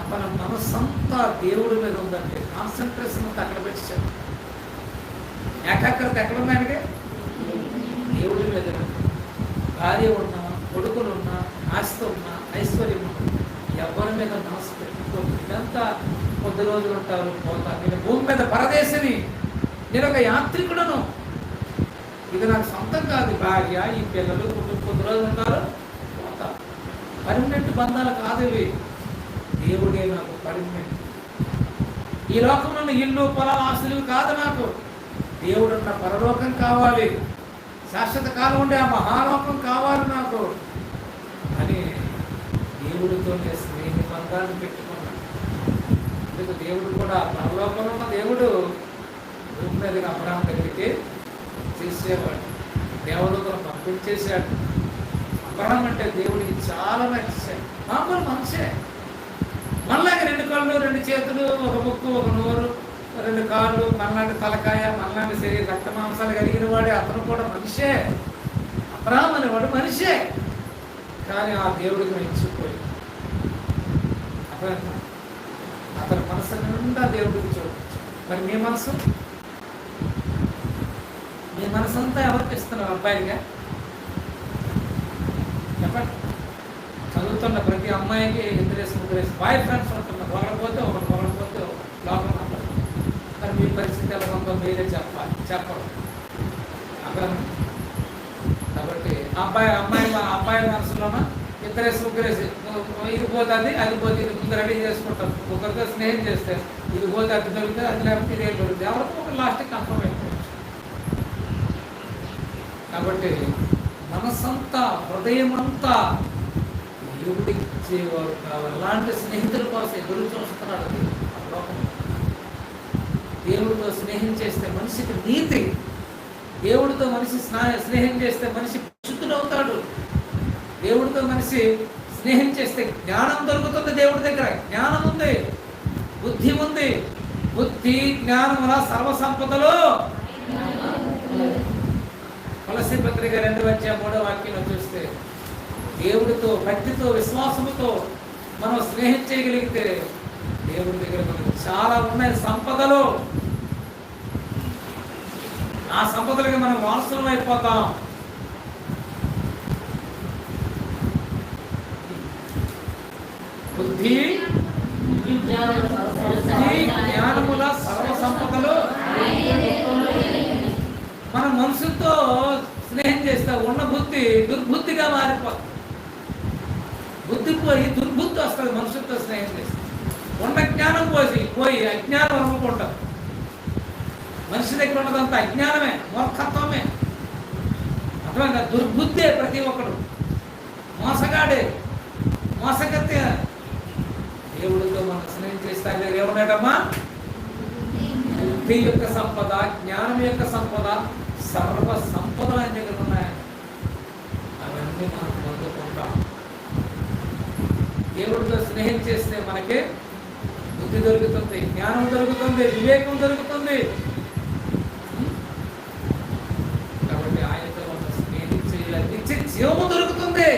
అతని మనసంతా దేవుడి మీద ఉందంటే కాన్సన్ట్రేషన్ అంతా అక్కడ పెట్టాడు. ఏకాగ్రత ఎక్కడుంది ఆయనకి? దేవుడి మీద. భార్య ఉన్నా, కొడుకులు ఉన్నా, ఆస్తి ఉన్నా, ఐశ్వర్యం ఉన్నా, ఎవరి మీద మనసు పెట్టుకోండి. ఇదంతా కొద్ది రోజులు ఉంటారు, పోతారు. నేను భూమి మీద పరదేశిని, నేను ఒక యాత్రికుడను, ఇది నాకు సొంతం కాదు. భార్య, ఈ పిల్లలు, కొద్ది రోజులు ఉంటారు, పోతారు. పర్మనెంట్ బంధాలు కాదు ఇవి. దేవుడే నాకు పర్మనెంట్. ఈ లోకంలో ఇల్లు, పొలాలు, ఆస్తులు కాదు నాకు. దేవుడున్న పరలోకం కావాలి, శాశ్వత కాలం ఉండే ఆ మహాలోకం కావాలి నాకు అని దేవుడితో స్నేహ బంధాన్ని పెట్టుకున్నాడు. అందుకు దేవుడు కూడా, పరలోకంలో ఉన్న దేవుడు భూమి మీద అబ్రహాం దగ్గరికి చేసేవాడు, దేవదూతను పంపించేశాడు. అబ్రహాం అంటే దేవుడికి చాలా నచ్చాడు. మామూలు మనిషే, మనలాగా 2 కళ్ళు, 2 చేతులు, ఒక ముక్కు, ఒక నోరు, 2 కాళ్ళు, మనలాంటి తలకాయ, మనలాంటి శరీర రక్త మాంసాలు కలిగిన వాడే. అతను కూడా మనిషే. అబ్రహాం అనేవాడు మనిషే, కానీ ఆ దేవుడికి మెచ్చిపోయి అతని మనసు నిండా దేవుడికి చూపించాడు. మరి మీ మనసు, మీ మనసు అంతా ఎవరికి ఇస్తున్నారు? అబ్బాయిగా ఫ్రెండ్. చదువుతున్న ప్రతి అమ్మాయికి ముగ్గురేసి బాయ్ ఫ్రెండ్స్ ఉంటున్నారు. ఒకరిపోతే లోపల ఉంటారు. మరి మీ పరిస్థితి ఎలా ఉందో మీరే చెప్పరు అక్కడ. కాబట్టి అమ్మాయి మనసులోన ముగ్గురేసి ఇది పోతుంది అది పోతే ఇది ముందు రెడీ చేసుకుంటారు. ఒకరితో స్నేహం చేస్తే ఇది పోతే అది దొరికితే అది లేకపోతే ఇది దొరుకుతుంది. ఎవరితో ఒక లాస్ట్కి కన్ఫర్మ్ అయిపోవచ్చు. కాబట్టి మనసంతా హృదయం అంతా దేవుడికి ఇచ్చేవాడు కావాలి. అలాంటి స్నేహితుల కోసం ఎదురు చూస్తున్నాడు లోకం. దేవుడితో స్నేహం చేస్తే మనిషికి నీతి, దేవుడితో మనిషి స్నేహం చేస్తే మనిషి పరిశుద్ధుడవుతాడు. దేవుడితో మనిషి స్నేహం చేస్తే జ్ఞానం దొరుకుతుంది. దేవుడి దగ్గర జ్ఞానం ఉంది, బుద్ధి ఉంది. బుద్ధి జ్ఞానముల సర్వసంపదలో. కొలస్సీ పత్రిక 2:3 చూస్తే దేవుడితో భక్తితో విశ్వాసముతో మనం స్నేహం చేయగలిగితే దేవుడి దగ్గర మనకు చాలా ఉన్నాయి సంపదలు. ఆ సంపదలకి మనం వారసులం అయిపోతాం. బుద్ధి జ్ఞానముల సర్వ సంపదలు. మన మనుషులతో స్నేహం చేస్తే ఉన్న బుద్ధి దుర్బుద్ధిగా మారిపోతుంది. బుద్ధి పోయి దుర్బుద్ధి వస్తుంది మనుషులతో స్నేహం చేస్తే. ఉన్న జ్ఞానం పోయి అజ్ఞానం అనుకుంటాం. మనిషి దగ్గర ఉన్నదంతా అజ్ఞానమే, మూర్ఖత్వమే. అర్థమైందా? దుర్బుద్ధే ప్రతి ఒక్కడు, మోసగాడే, మోసగత్తే. దేవుడితో మనం స్నేహం చేస్తే ఏమన్నాడమ్మా? బుద్ధి యొక్క సంపద, జ్ఞానం యొక్క సంపద, సర్వ సంపద ఆయన దగ్గర ఉన్నాయి. అవన్నీ మనం పొందుకుంటాం. దేవుడితో స్నేహం చేస్తే మనకి బుద్ధి దొరుకుతుంది, జ్ఞానం దొరుకుతుంది, వివేకం దొరుకుతుంది. కాబట్టి ఆయనతో మనం స్నేహం చేయాలి, నిత్య జీవము దొరుకుతుంది.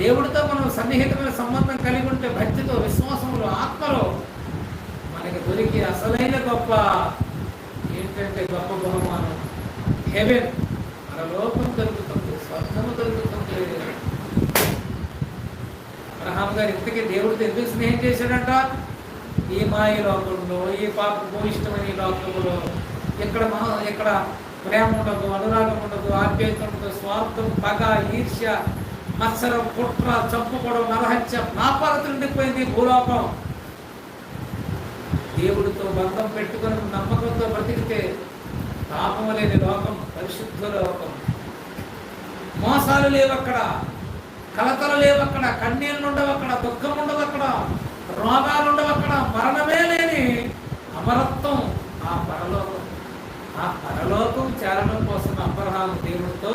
దేవుడితో మనం సన్నిహితమైన సంబంధం కలిగి ఉంటే భక్తితో, విశ్వాసంలో, ఆత్మలో మనకి దొరికి అసలైన గొప్ప ఏంటంటే గొప్ప బహుమానం హెవెన్. మన లోకం దొరుకుతుంది, స్వర్గము దొరుకుతుంది. అబ్రహాం గారు ఇంతకీ దేవుడితో ఎందుకు స్నేహం చేశాడంట? ఈ మాయ లోకంలో, ఈ పాపము ఇష్టమైన లోకంలో ఇక్కడ ప్రేమ ఉండదు, అనురాగం ఉండదు, ఆప్యాయత ఉండదు, స్వార్థం, పగ, ఈర్ష్య, మత్సరం, కుట్ర, చంపుకోవడం, నరహత్య, పాపాలతో నిండిపోయింది భూలోకం. దేవుడితో బంధం పెట్టుకొని నమ్మకంతో బ్రతికితే పాపము లేని లోకం, పరిశుద్ధ లోకం. మోసాలు లేవు అక్కడ, కలతలు లేవు అక్కడ, కన్నీళ్ళు ఉండవు అక్కడ, దుఃఖం ఉండదు అక్కడ, రోగాలు ఉండవు అక్కడ, మరణమే లేని అమరత్వం ఆ పరలోకం. ఆ పరలోకం చేరడం కోసం అబ్రహాము దేవుడితో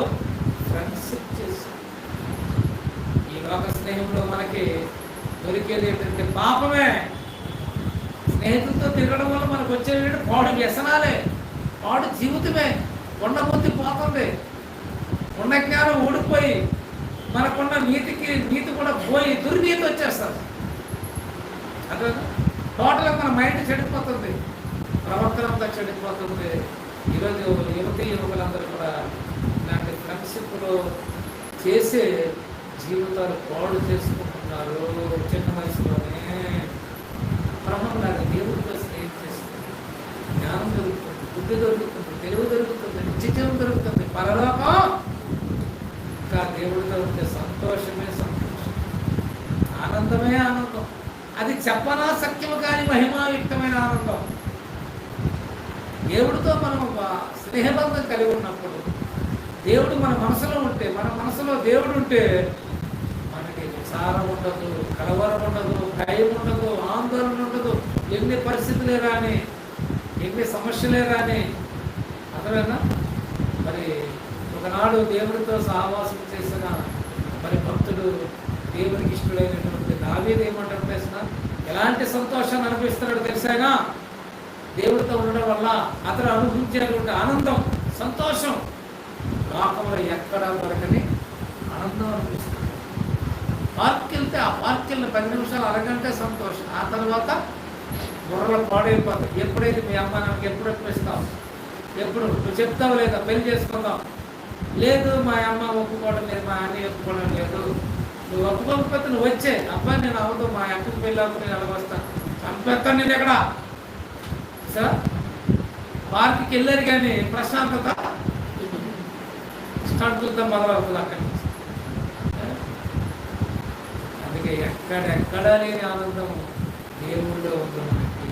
ఫ్రెండ్షిప్ చేశాడు. ఈ లోక స్నేహంలో మనకి దొరికేది ఏంటంటే పాపమే. స్నేహితులతో తిరగడం వల్ల మనకు వచ్చేది పాడు వ్యసనాలే, పాడు జీవితమే. కొండ బుద్ధి పోతుంది, ఉన్న జ్ఞానం ఊడిపోయి మనకున్న నీతి కూడా పోయి దుర్నీతి వచ్చేస్తుంది. అదే టోటల్గా మన మైండ్ చెడిపోతుంది, ప్రవర్తన అంతా చెడిపోతుంది. ఈరోజు యువకులందరూ కూడా ఇలాంటి ఫ్రెండ్షిప్లో చేసే జీవితాలు పాడు చేసుకుంటున్నారు. చిన్న వయసులోనే బ్రహ్మలాగా దేవుడితో స్నేహం చేస్తుంది, జ్ఞానం దొరుకుతుంది, బుద్ధి దొరుకుతుంది, తెలివి దొరుకుతుంది, నిత్యజీవం దొరుకుతుంది, పరలోకం. ఇంకా దేవుడితో ఉంటే సంతోషమే సంతోషం, ఆనందమే ఆనందం. అది చెప్పనా సత్యము కానీ మహిమాయుక్తమైన ఆనందం. దేవుడితో మనం స్నేహబంధం కలిగి ఉన్నప్పుడు, దేవుడు మన మనసులో ఉంటే, మన మనసులో దేవుడు ఉంటే మనకి విచారం ఉండదు, కలవరం ఉండదు, భయం ఉండదు, ఆందోళన ఉండదు. ఎన్ని పరిస్థితులే రాని, ఎన్ని సమస్యలే రాని. అర్థమైనా? మరి ఒకనాడు దేవుడితో సహవాసం చేసిన మరి భక్తుడు, దేవుడికి ఇష్టడైనటువంటి దావీదు ఏమంటాడు తెలిసిన? ఎలాంటి సంతోషాన్ని అనిపిస్తున్నాడు తెలిసాగా? దేవుడితో ఉండడం వల్ల అతను అనుభవించేటువంటి ఆనందం, సంతోషం లోకంలో ఎక్కడ దొరకని ఆనందం అనిపిస్తుంది. పార్క్కి వెళ్తే ఆ పార్క్కి వెళ్ళిన 10 నిమిషాలు, అరగంటే సంతోషం. ఆ తర్వాత బుర్రలో పాడైపోతుంది. ఎప్పుడైతే మీ అమ్మ నాకు ఎప్పుడు ఇస్తావు, ఎప్పుడు నువ్వు చెప్తావు లేదా పెళ్లి చేసుకుందాం, లేదు మా అమ్మ ఒప్పుకోవడం లేదు, మా అన్నయ్య ఒప్పుకోవడం లేదు. నువ్వు ఒప్పుకోకపోతే నువ్వు వచ్చే అబ్బాయి నేను అవ్వదు, మా అక్కకి పెళ్ళి అవ్వదు, నేను అలాగ వస్తాను, చంపేస్తాను నేను ఎక్కడ సార్. పార్క్కి వెళ్ళారు కానీ ప్రశాంతత స్టంట్లతో మొదలవుతుంది అక్కడి నుంచి. అందుకే ఎక్కడెక్కడ లేని ఆనందం దేవుళ్ళో ఉంది మనకి.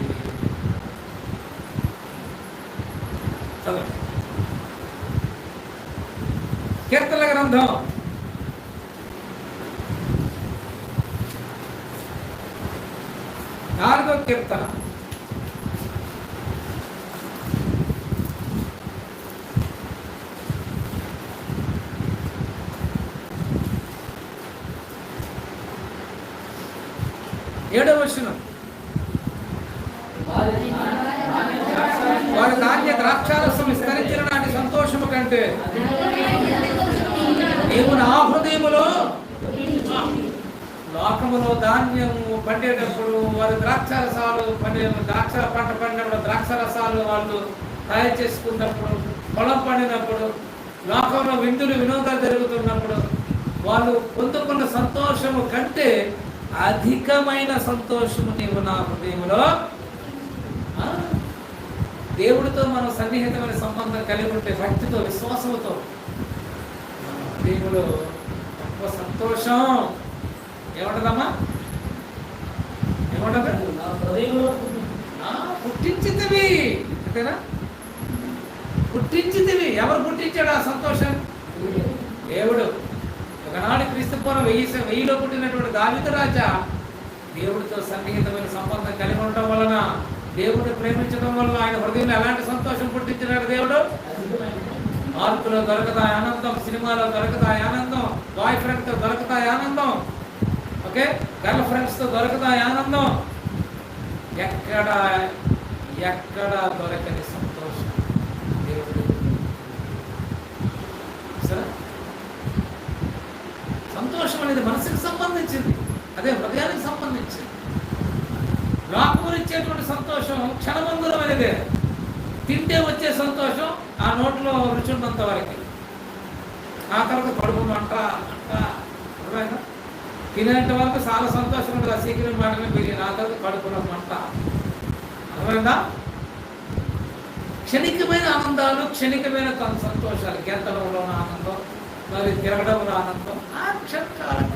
చదవండి కీర్తనల గ్రంథం 4వ కీర్తన 7వ వచనం. వారి ధాన్య ద్రాక్షారసం విస్తరించిన నాటి సంతోషము కంటే నీవు నా హృదయములో, లోకములో ధాన్యము పండేటప్పుడు వారి ద్రాక్షారసాలు ద్రాక్ష పంట పండినప్పుడు ద్రాక్షారసాలు వాళ్ళు తయారు చేసుకున్నప్పుడు, పొలం పండినప్పుడు, లోకంలో విందులు వినోదాలు జరుగుతున్నప్పుడు వాళ్ళు పొందుకున్న సంతోషము కంటే అధికమైన సంతోషము నీవు నా హృదయములో. దేవుడితో మనం సన్నిహితమైన సంబంధం కలిగి ఉంటే భక్తితో విశ్వాసంతో హృదయములో గొప్ప సంతోషం ఏమంటదమ్మా? ఏమంటది? పుట్టించితివి అంతేనా? పుట్టించితివి. ఎవరు పుట్టించాడు ఆ సంతోషం? దేవుడు. ఒకనాడు క్రీస్తుపూర్వం 1000లో పుట్టినటువంటి దావీదు రాజా దేవుడితో సన్నిహితమైన సంబంధం కలిగి ఉండటం వలన, దేవుడిని ప్రేమించడం వల్ల ఆయన హృదయంలో ఎలాంటి సంతోషం పుట్టించినాడు దేవుడు? మార్పులో దొరకతాయి ఆనందం, సినిమాలో దొరకతాయి ఆనందం, బాయ్ ఫ్రెండ్తో దొరకతాయి ఆనందం, ఓకే, గర్ల్ ఫ్రెండ్స్తో దొరకతాయి ఆనందం. ఎక్కడ ఎక్కడ దొరకని సంతోషం దేవుడు. సరే, సంతోషం అనేది మనసుకు సంబంధించింది, అదే హృదయానికి సంబంధించింది. లోకములు ఇచ్చేటువంటి సంతోషం క్షణమందురమైనదే. తింటే వచ్చే సంతోషం ఆ నోట్లో రుచి ఉన్నంత వరకు, ఆ తర్వాత కడుపు మంట అర్థమైందా? తినేంత వరకు చాలా సంతోషం ఉంటుంది, ఆ సీక్రెట్ మాటలు బిర్యానీ, ఆ తర్వాత కడుపులో మంట. అర్థమైందా? క్షణికమైన ఆనందాలు, క్షణికమైన సంతోషాలు, గెంతడంలో ఆనందం, మరి తిరగడంలో ఆనందం, ఆ క్షణకాలం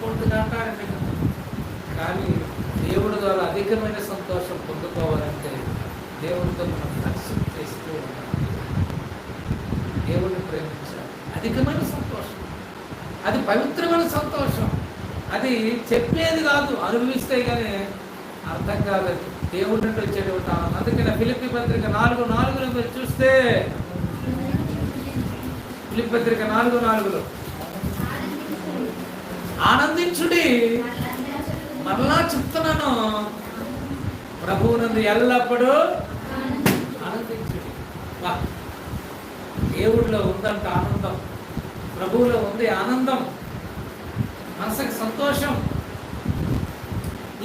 పొందుగంట 2 గంటలు. కానీ దేవుడి ద్వారా అధికమైన సంతోషం పొందుకోవాలంటే దేవుడితో మనం దర్శనం చేస్తూ ఉండాలి, దేవుడిని ప్రేమించాలి. అధికమైన సంతోషం, అది పవిత్రమైన సంతోషం, అది చెప్పేది కాదు, అనుభవిస్తే కానీ అర్థం కాలేదు. దేవుడి నుండి వచ్చేటువంటి ఆనందం. అందుకని ఫిలిప్పీ పత్రిక 4:4 మీరు చూస్తే, ఫిలిప్పీ పత్రిక 4:4 ఆనందించుడి, మరలా చెప్తున్నాను, ప్రభువునందు ఎల్లప్పుడూ ఆనందించుడి. దేవుడిలో ఉందంట ఆనందం, ప్రభువులో ఉంది ఆనందం, మనసుకి సంతోషం.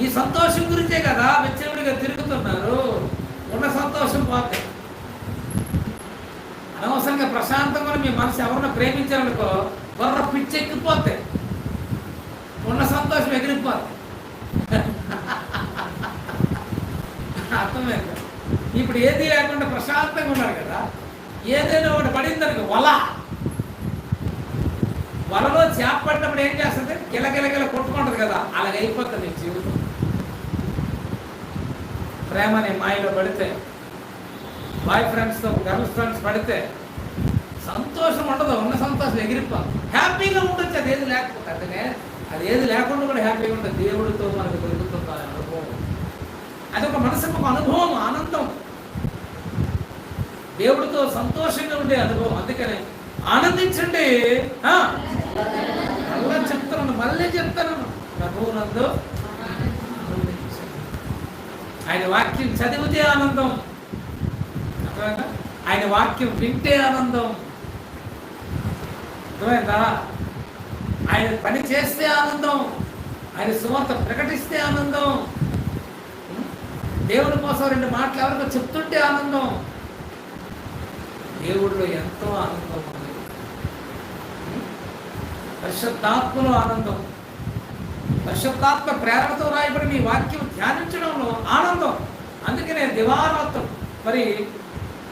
ఈ సంతోషం గురించే కదా వెచ్చవిడిగా తిరుగుతున్నారు. ఉన్న సంతోషం పోతే అనవసరంగా ప్రశాంతంగా మీ మనసు ఎవరన్నా ప్రేమించారనుకో బొర్ర పిచ్చెక్కిపోతే ఉన్న సంతోషం ఎగిరిపోతే. అర్థమైంది? ఇప్పుడు ఏది లేకుండా ప్రశాంతంగా ఉన్నారు కదా, ఏదైనా ఒకటి పడిందనుకో వలలో చేప పడినప్పుడు ఏం చేస్తుంది? గిలగిలగిల కొట్టుకుంటుంది కదా, అలాగ అయిపోతుంది జీవితం. ప్రేమ అనే మాయలో పడితే, బాయ్ ఫ్రెండ్స్తో గర్ల్ ఫ్రెండ్స్ పడితే సంతోషం ఉండదు, ఉన్న సంతోషం ఎగిరిపోతుంది. హ్యాపీగా ఉండొచ్చు అది ఏది లేకపోతే, అంటే అది ఏది లేకుండా కూడా హ్యాపీగా ఉంటుంది. దేవుడితో మనకు దొరుకుతుంది అనుభవం, అదొక మనసుకు ఒక అనుభవం, ఆనందం, దేవుడితో సంతోషంగా ఉండే అనుభవం. అందుకనే ఆనందించండి. అలా చెప్తున్నాను, మళ్ళీ చెప్తాను, ప్రభువునందు ఆనందించండి. ఆయన వాక్యం చదివితే ఆనందం, ఆయన వాక్యం వింటే ఆనందం, అర్థమైందా? ఆయన పని చేస్తే ఆనందం, ఆయన సువార్త ప్రకటిస్తే ఆనందం, దేవుడి కోసం 2 మాటలు ఎవరికో చెప్తుంటే ఆనందం. దేవుడిలో ఎంతో ఆనందం ఉంది. పరిశుద్ధాత్మలో ఆనందం, పరిశుద్ధాత్మ ప్రేరణతో రాయబడిన ఈ వాక్యం ధ్యానించడంలో ఆనందం. అందుకనే దివారాత్రం మరి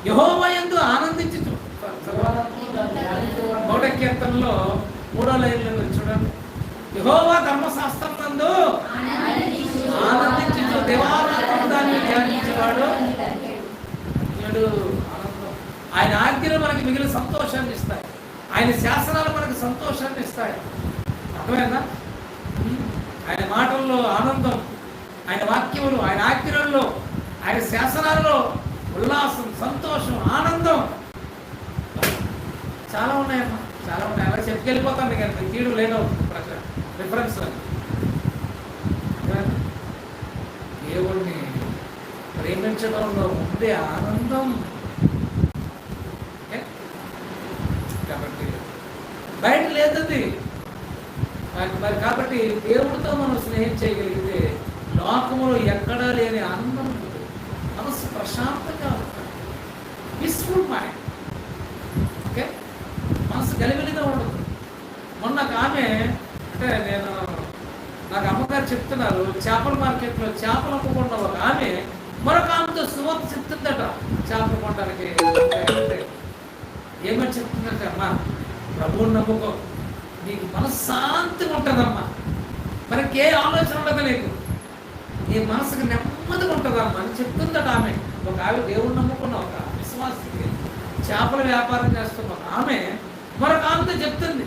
యెహోవా యందు ఆనందించుచు, 100వ కీర్తనలో 3వ లైన్లో చూడండి, యెహోవా ధర్మశాస్త్రం నందు ఆనందించుచు దివారాత్రం దాన్ని ధ్యానించేవాడు ఆనందం. ఆయన ఆజ్ఞలు మనకి మిగిలిన సంతోషాన్ని ఇస్తాయి, ఆయన శాసనాలు మనకి సంతోషాన్ని ఇస్తాయి. అర్థమైందా? ఆయన మాటల్లో ఆనందం, ఆయన వాక్యములు, ఆయన ఆజ్ఞలలో, ఆయన శాసనాలలో ఉల్లాసం, సంతోషం, ఆనందం చాలా ఉన్నాయమ్మా, చాలా ఉన్నాయి. అలా చెప్పుకెళ్ళిపోతాను కానీ తీడు లేనవుతుంది రిఫరెన్స్. దేవుణ్ణి ప్రేమించడంలో ఉండే ఆనందం కాబట్టి బయట లేదది మరి. కాబట్టి దేవుడితో మనం స్నేహం చేయగలిగితే లోకములో ఎక్కడా లేని ఆనందం ఉంటుంది, మనసు ప్రశాంతంగా ఉంటుంది, పీస్ఫుల్ మైండ్. ఓకే, మనసు గలిబిలిగా ఉండదు. మొన్న ఒక ఆమె అంటే నాకు అమ్మగారు చెప్తున్నారు, చేపల మార్కెట్లో చేపలు అమ్ముకున్న ఒక ఆమె మరొక ఆమెతో సువార్త చెప్తుందట చేపలు కొనడానికి. ఏమని చెప్తుందంటే, అమ్మా ప్రభువుని నమ్ముకో, నీకు మనశ్శాంతిగా ఉంటుందమ్మా, మనకి ఏ ఆలోచన ఉండదు, నీకు నీ మనసుకు నెమ్మదిగా ఉంటుందమ్మా అని చెప్తుందట ఆమె. ఒక ఆమె దేవుణ్ణి నమ్ముకున్న ఒక విశ్వాసకి చేపల వ్యాపారం చేస్తున్న ఒక ఆమె మరొక ఆమెతో చెప్తుంది,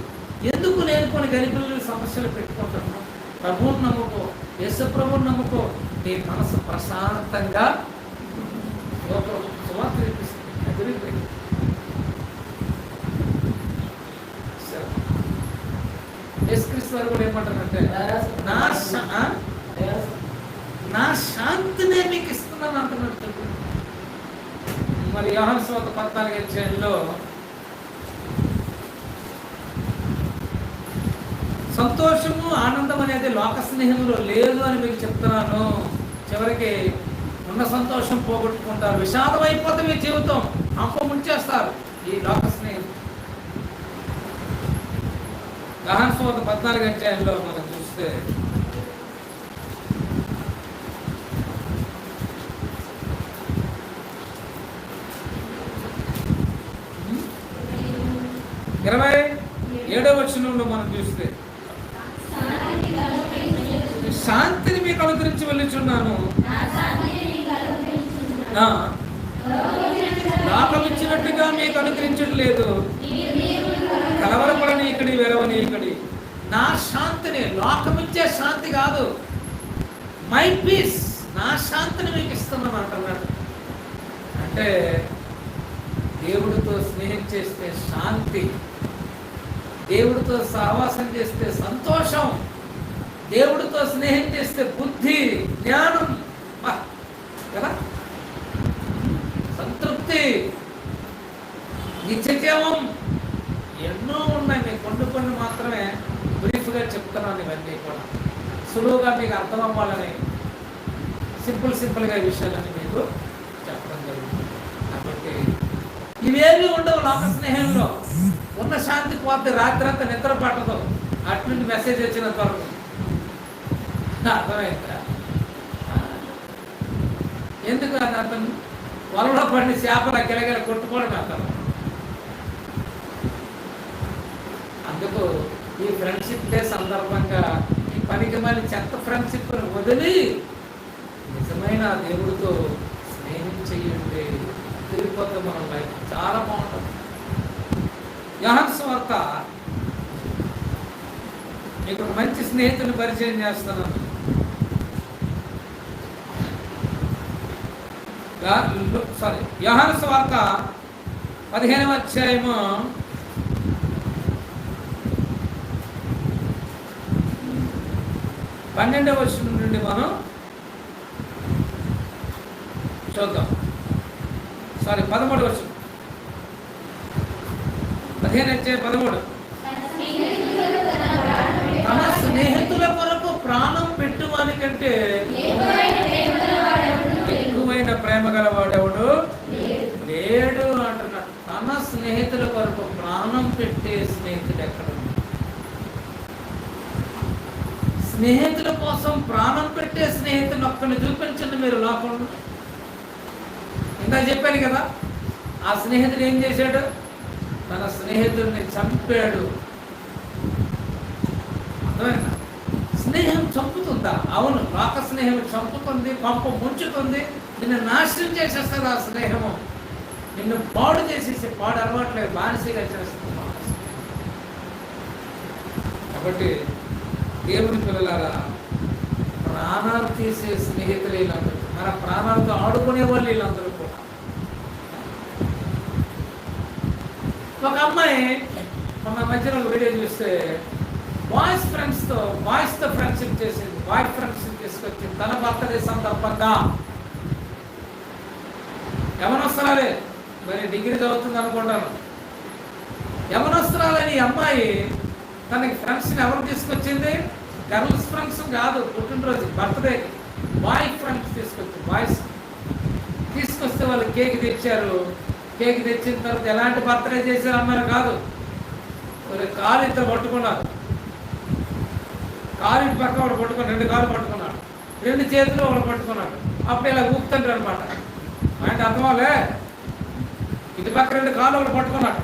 ఎందుకు నేను కొన్ని గరిపిల్లలు సమస్యలు పెట్టుకుంటున్నాను, ప్రభువుని నమ్ముకో, యేసు ప్రభువుని నమ్ముకో, నీ మనసు ప్రశాంతంగా సువార్త వినిపిస్తుంది. యేసుక్రీస్తు వారు కూడా ఏమంటారంటే, నా శాంతినే మీకు ఇస్తున్నాను అంటున్నట్టు. మరి యోహాను సువార్త 14వ అధ్యాయంలో సంతోషము, ఆనందం అనేది లోక స్నేహంలో లేదు అని మీకు చెప్తున్నాను. చివరికి ఉన్న సంతోషం పోగొట్టుకుంటారు, విషాదం అయిపోతే మీ జీవితం అంప ముంచేస్తారు ఈ లోక స్నేహం. యోహాను సువార్త 14వ అధ్యాయంలో మనం చూస్తే ఇరవై 7వ వచనంలో మనం చూస్తే, శాంతిని మీకు అనుగ్రహించి వెళ్ళుచున్నాను, లోకం ఇచ్చినట్టుగా మీకు అనుగ్రహించట్లేదు, కలవరపడని ఇక్కడి వెరవని ఇక్కడి. నా శాంతిని, లోకం ఇచ్చే శాంతి కాదు, మై పీస్, నా శాంతిని మీకు ఇస్తున్నాను అంటున్నాడు. అంటే దేవుడితో స్నేహం చేస్తే శాంతి, దేవుడితో సహవాసం చేస్తే సంతోషం, దేవుడితో స్నేహం చేస్తే బుద్ధి, జ్ఞానం, కదా, సంతృప్తి, నిత్యజీవం ఎన్నో ఉన్నాయి. మీకు కొన్ని మాత్రమే బ్రీఫ్గా చెప్తున్నాను. ఇవన్నీ కూడా సులువుగా మీకు అర్థం అవ్వాలని సింపుల్గా ఈ విషయాలన్నీ మీకు చెప్పడం జరుగుతుంది. కాబట్టి ఇవేమీ ఉండవు లోక స్నేహంలో. ఉన్న శాంతి పోతే రాత్రి అంతా నిద్ర పట్టదు, అట్నుండి మెసేజ్ వచ్చినంత వరకు. అర్థమైందా? ఎందుకు అని అతను వలలో పడిన చేపల గిలగిల కొట్టుకోవడం అతను. అందుకు ఈ ఫ్రెండ్షిప్ డే సందర్భంగా ఈ పనికి మళ్ళీ చెత్త ఫ్రెండ్షిప్ను వదిలి నిజమైన దేవుడితో స్నేహం చేయండి, తిరిగిపోతే మన లైఫ్ చాలా బాగుంటుంది. యోహాను సువార్త మీకు ఒక మంచి స్నేహితుని పరిచయం చేస్తున్నాను. యోహాను సువార్త 15వ అధ్యాయము 12వ వచనం నుండి మనం చూద్దాం. 13వ వచనం, 15 అధ్యాయం 13. తన స్నేహితుల కొరకు ప్రాణం పెట్టువాని కంటే ఎక్కువైన ప్రేమ గలవాడెవడు లేడు అంటున్నాడు. తన స్నేహితుల కొరకు ప్రాణం పెట్టే స్నేహితుడు ఎక్కడ? స్నేహితుల కోసం ప్రాణం పెట్టే స్నేహితులు ఒక్కడిని చూపించండి మీరు లోకంలో. ఇందా చెప్పాను కదా, ఆ స్నేహితుడు ఏం చేశాడు? తన స్నేహితుడిని చంపాడు. అర్థమైందా? స్నేహం చంపుతుందా? అవును, లోక స్నేహం చంపుతుంది, పంప ముంచుతుంది, నిన్ను నాశనం చేసేస్తుంది. ఆ స్నేహము నిన్ను పాడు చేసేసి, పాడు అలవాట్లేదు, బానిసగా చేస్తుంది. కాబట్టి దేవుని పిల్లలారా, ప్రాణాలు తీసే స్నేహితులు వీళ్ళందరూ, మన ప్రాణాలతో ఆడుకునే వాళ్ళు వీళ్ళందరూ కూడా. ఒక అమ్మాయి మన మధ్యలో వీడియో చూస్తే బాయ్స్తో ఫ్రెండ్షిప్ చేసింది, బాయ్ ఫ్రెండ్షిప్ తీసుకొచ్చింది తన బర్త్డే సందర్భంగా. యవనస్తురాలే, మరి డిగ్రీ చదువుతుంది అనుకుంటాను. యవనస్తురాలని అమ్మాయి తనకి ఫ్రెండ్స్ని ఎవరు తీసుకొచ్చింది? గర్ల్స్ ఫ్రెండ్స్ కాదు, పుట్టినరోజు బర్త్డేకి బాయ్ ఫ్రెండ్స్ తీసుకొచ్చింది. బాయ్స్ తీసుకొస్తే వాళ్ళు కేక్ తెచ్చారు. కేక్ తెచ్చిన తర్వాత ఎలాంటి బర్త్డే చేశారు అమ్మాయి కాదు, కాలు ఇద్దరు పట్టుకున్నారు. కాలు ఇటు పక్క వాడు పట్టుకున్నాడు, 2 కాళ్ళు పట్టుకున్నాడు, 2 చేతులు వాడు పట్టుకున్నాడు. అప్పుడు ఇలా ఊపుతుంటారు అనమాట. అంటే అర్థమాలే, ఇటు పక్క 2 కాళ్ళు వాడు పట్టుకున్నాడు,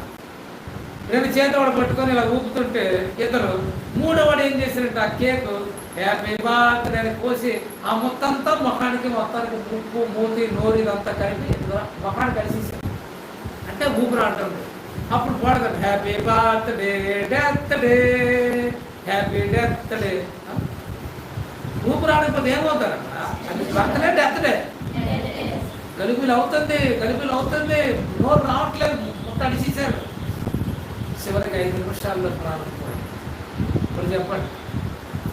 2 చేతులు వాడు పట్టుకొని ఇలా ఊపుతుంటే ఇద్దరు. మూడోవాడు ఏం చేశారంటే ఆ కేకు హ్యాపీ బర్త్డే అని కోసి ఆ మొత్తంతో మొఖానికి ముక్కు మూతి నోరు ఇదంతా కలిపి మొఖాన్ని కలిసేసారు. అంటే ఊపిరి అంటుంది. అప్పుడు పాడతాడు happy birthday death day, happy death day. ఊపిరి ఆడకపోతే ఏమవుతారన్న? అది బర్త్డే డెత్ డే. గలుపులు అవుతుంది, నోరు రావట్లేదు, మొత్తం అడిచేశారు. చివరికి 5 నిమిషాల్లో ప్రారంభం. ఇప్పుడు చెప్పండి,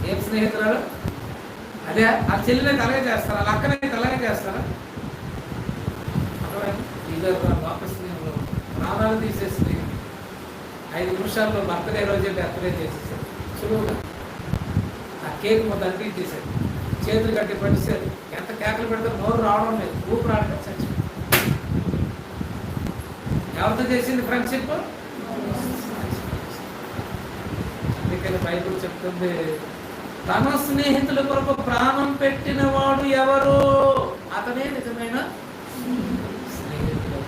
ఏం స్నేహితురాలు? అదే ఆ చెల్లిని అలాగే చేస్తారా? వాళ్ళ అక్కనే అలాగే చేస్తారా? వాపస్ ప్రాణాలు తీసేసి 5 నిమిషాల్లో బర్త్డే రోజే బర్త్డే చేసేసారు. సులువుగా ఆ కేక్ మొత్తం అంటించేసారు, చేతులు కట్టి పట్టేసారు. ఎంత కేకలు పెడితే నోరు రావడం లేదు, ఊపు రావడం చచ్చి. ఎవరితో చేసింది ఫ్రెండ్షిప్? అందుకని బైబిల్ చెప్తుంది, తన స్నేహితుల కొరకు ప్రాణం పెట్టిన వాడు ఎవరు? అతనే నిజమైన స్నేహితుడు.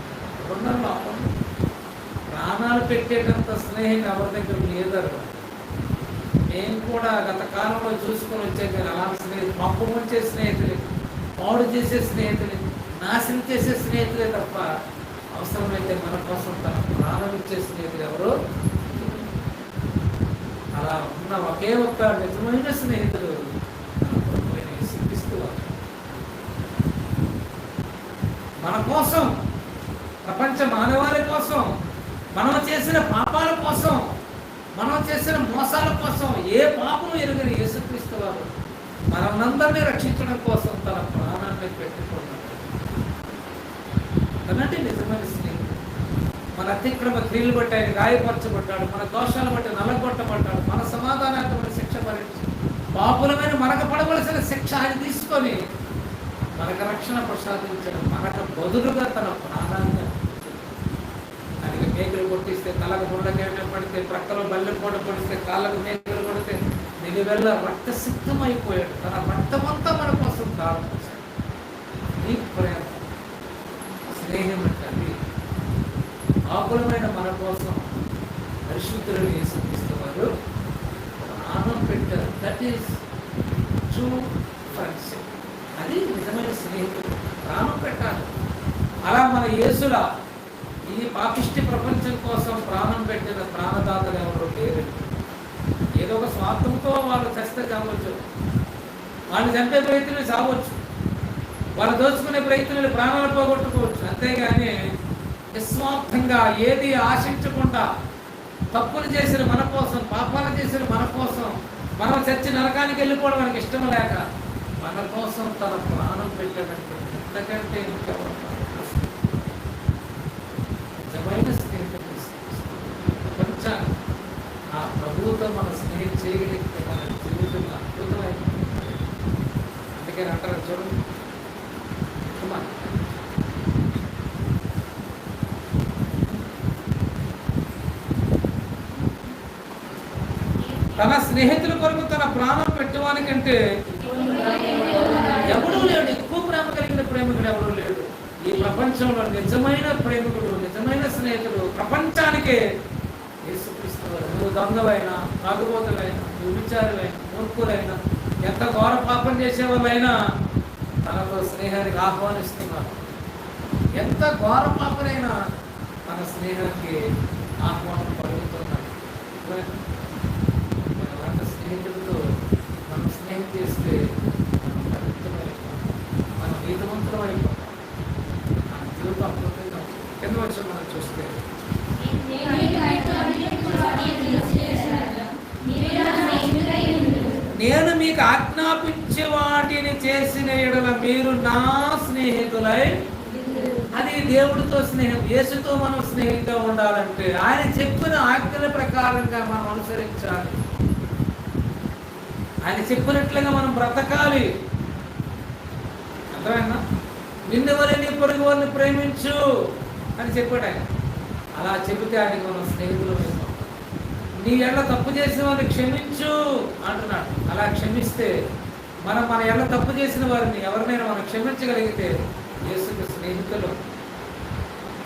ప్రాణాలు పెట్టేటంత స్నేహం ఎవరి దగ్గర లేదరు. మేము కూడా గత కాలంలో చూసుకొని వచ్చాం కానీ అలాంటి స్నేహితులు, పంపు ముంచే స్నేహితులే, పాడు చేసే స్నేహితులే, నాశనం చేసే స్నేహితులే తప్ప అవసరమైతే మన కోసం తన ప్రాణం ఇచ్చే స్నేహితులు ఎవరు? అలా ఉన్న ఒకే ఒక్క నిజమైన స్నేహితుడు మన కోసం, ప్రపంచ మానవాళి కోసం, మనం చేసిన పాపాల కోసం, మనం చేసిన మోసాల కోసం, ఏ పాపం ఎరుగని యేసుక్రీస్తు వారు మనందరినీ రక్షించడం కోసం తన ప్రాణాన్ని పెట్టుకున్నాడు. అనంటే నిజమైన స్నేహితుడు. మన అతిక్రమ క్రియలు బట్టి ఆయన గాయపరచబడ్డాడు, మన దోషాలు బట్టి నలగొట్టబడ్డాడు, మన సమాధానాన్ని శిక్ష భరించి పాపులమైన మనకు పడవలసిన శిక్ష ఆయన తీసుకొని మనకు రక్షణ ప్రసాదించడం, మనకు బదులుగా తన ప్రాణాన్ని. ఆయనకి మేకలు కొట్టిస్తే తలకు గుండెకేట పడితే, ప్రక్కలో బల్లె పూట పొడిస్తే, కాళ్ళకు మేకలు కొడితే నిలువెల్ల రక్తసిద్ధమైపోయాడు. తన రక్తమంతా మన కోసం దానం చేశాడు. ఈ ప్రేమ స్నేహం అంటే ఆకులమైన మన కోసం పరిశుద్ధులను యేసుక్రీస్తువారు ప్రాణం పెట్టారు. That is true friendship. అది నిజమైన స్నేహితుడు, ప్రాణం పెట్టాలి. అలా మన యేసులా ఈ పాపిష్టి ప్రపంచం కోసం ప్రాణం పెట్టిన ప్రాణదాతలు ఎవరు లేరు. ఏదో ఒక స్వార్థంతో వాళ్ళు చస్తే చావచ్చు, వాళ్ళు చంపే ప్రయత్నం చావచ్చు, వాళ్ళు దోచుకునే ప్రయత్నాలు ప్రాణాలు పోగొట్టుకోవచ్చు. అంతేగాని నిస్వార్థంగా ఏది ఆశించకుండా తప్పులు చేసిన మన కోసం, పాపాలు చేసిన మన కోసం, మనం చచ్చి నరకానికి వెళ్ళిపోవడం మనకి ఇష్టం లేక మన కోసం తన ప్రాణం పెట్టాడంటే ఎంతకంటే ఇంకెవరు? నిజమైన స్నేహితుడు కొంచెం ఆ ప్రభువుతో మన స్నేహం చేయగలిగితే మన జీవితంలో అద్భుతమైన. అందుకని అంటారు చూడండి, తన స్నేహితుల కొరకు తన ప్రాణం పెట్టేవానికంటే ఎవడూ లేడు. ఎక్కువ ప్రేమ కలిగిన ప్రేమికుడు ఎవడూ లేడు ఈ ప్రపంచంలో. నిజమైన ప్రేమికుడు, నిజమైన స్నేహితుడు ప్రపంచానికే యేసుక్రీస్తు వారు. నువ్వు దొంగలైనా, తాగుబోతులైనా, వ్యభిచారులైనా, మూర్ఖులైనా, ఎంత ఘోర పాపం చేసే వాళ్ళైనా తనతో స్నేహానికి ఆహ్వానిస్తున్నారు. ఎంత ఘోర పాపనైనా తన స్నేహానికి ఆహ్వానం పలుకుతున్నారు. మన స్నేహితులతో మనం స్నేహం చేస్తే మనం పవిత్రమైపోతాం, మనం నీతివంతులం అయిపోతాం, మన జీవితం అద్భుతంగా. కింద వచ్చి మనం చూస్తే నేను మీకు ఆజ్ఞాపించే వాటిని చేసిన ఎడల మీరు నా స్నేహితులై. అది దేవుడితో స్నేహం. యేసుతో మనం స్నేహితుగా ఉండాలంటే ఆయన చెప్పిన ఆజ్ఞల ప్రకారంగా మనం అనుసరించాలి. ఆయన చెప్పినట్లుగా మనం బ్రతకాలి. అర్థమైనా? నిన్ను వలె నీ పొరుగు వారిని ప్రేమించు అని చెప్పాడు ఆయన. అలా చెబితే ఆయనకి మనం స్నేహితులు అయిపోతాం. నీ ఎళ్ళ తప్పు చేసిన వారిని క్షమించు అంటున్నాడు. అలా క్షమిస్తే మనం మన ఎళ్ళ తప్పు చేసిన వారిని ఎవరినైనా మనం క్షమించగలిగితే యేసుకు స్నేహితులు.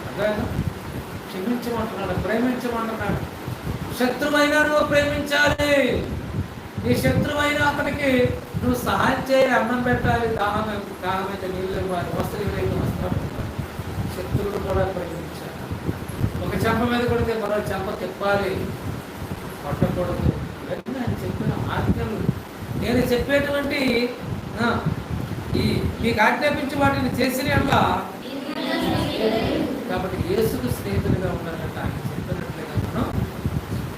అర్థమైనా? క్షమించమంటున్నాడు, ప్రేమించమంటున్నాడు. శత్రువైనా నువ్వు ప్రేమించాలి. నీ శత్రువైనా అతనికి నువ్వు సహాయం చేయాలి, అన్నం పెట్టాలి, దాహమైతే నీళ్ళు ఇవ్వాలి, వస్త్రం వస్త్రం. శత్రువులు కూడా ప్రేమించాలి. ఒక చెంప మీద కొడితే మరో చెంప తిప్పాలి, కొట్టకూడదు. ఇవన్నీ ఆయన చెప్పిన ఆజ్ఞలు. నేను చెప్పేటువంటి మీకు ఆజ్ఞాపించి వాటిని చేసిన వల్ల కాబట్టి యేసుకు స్నేహితులుగా ఉండాలంటే ఆయన చెప్పినట్లుగా మనం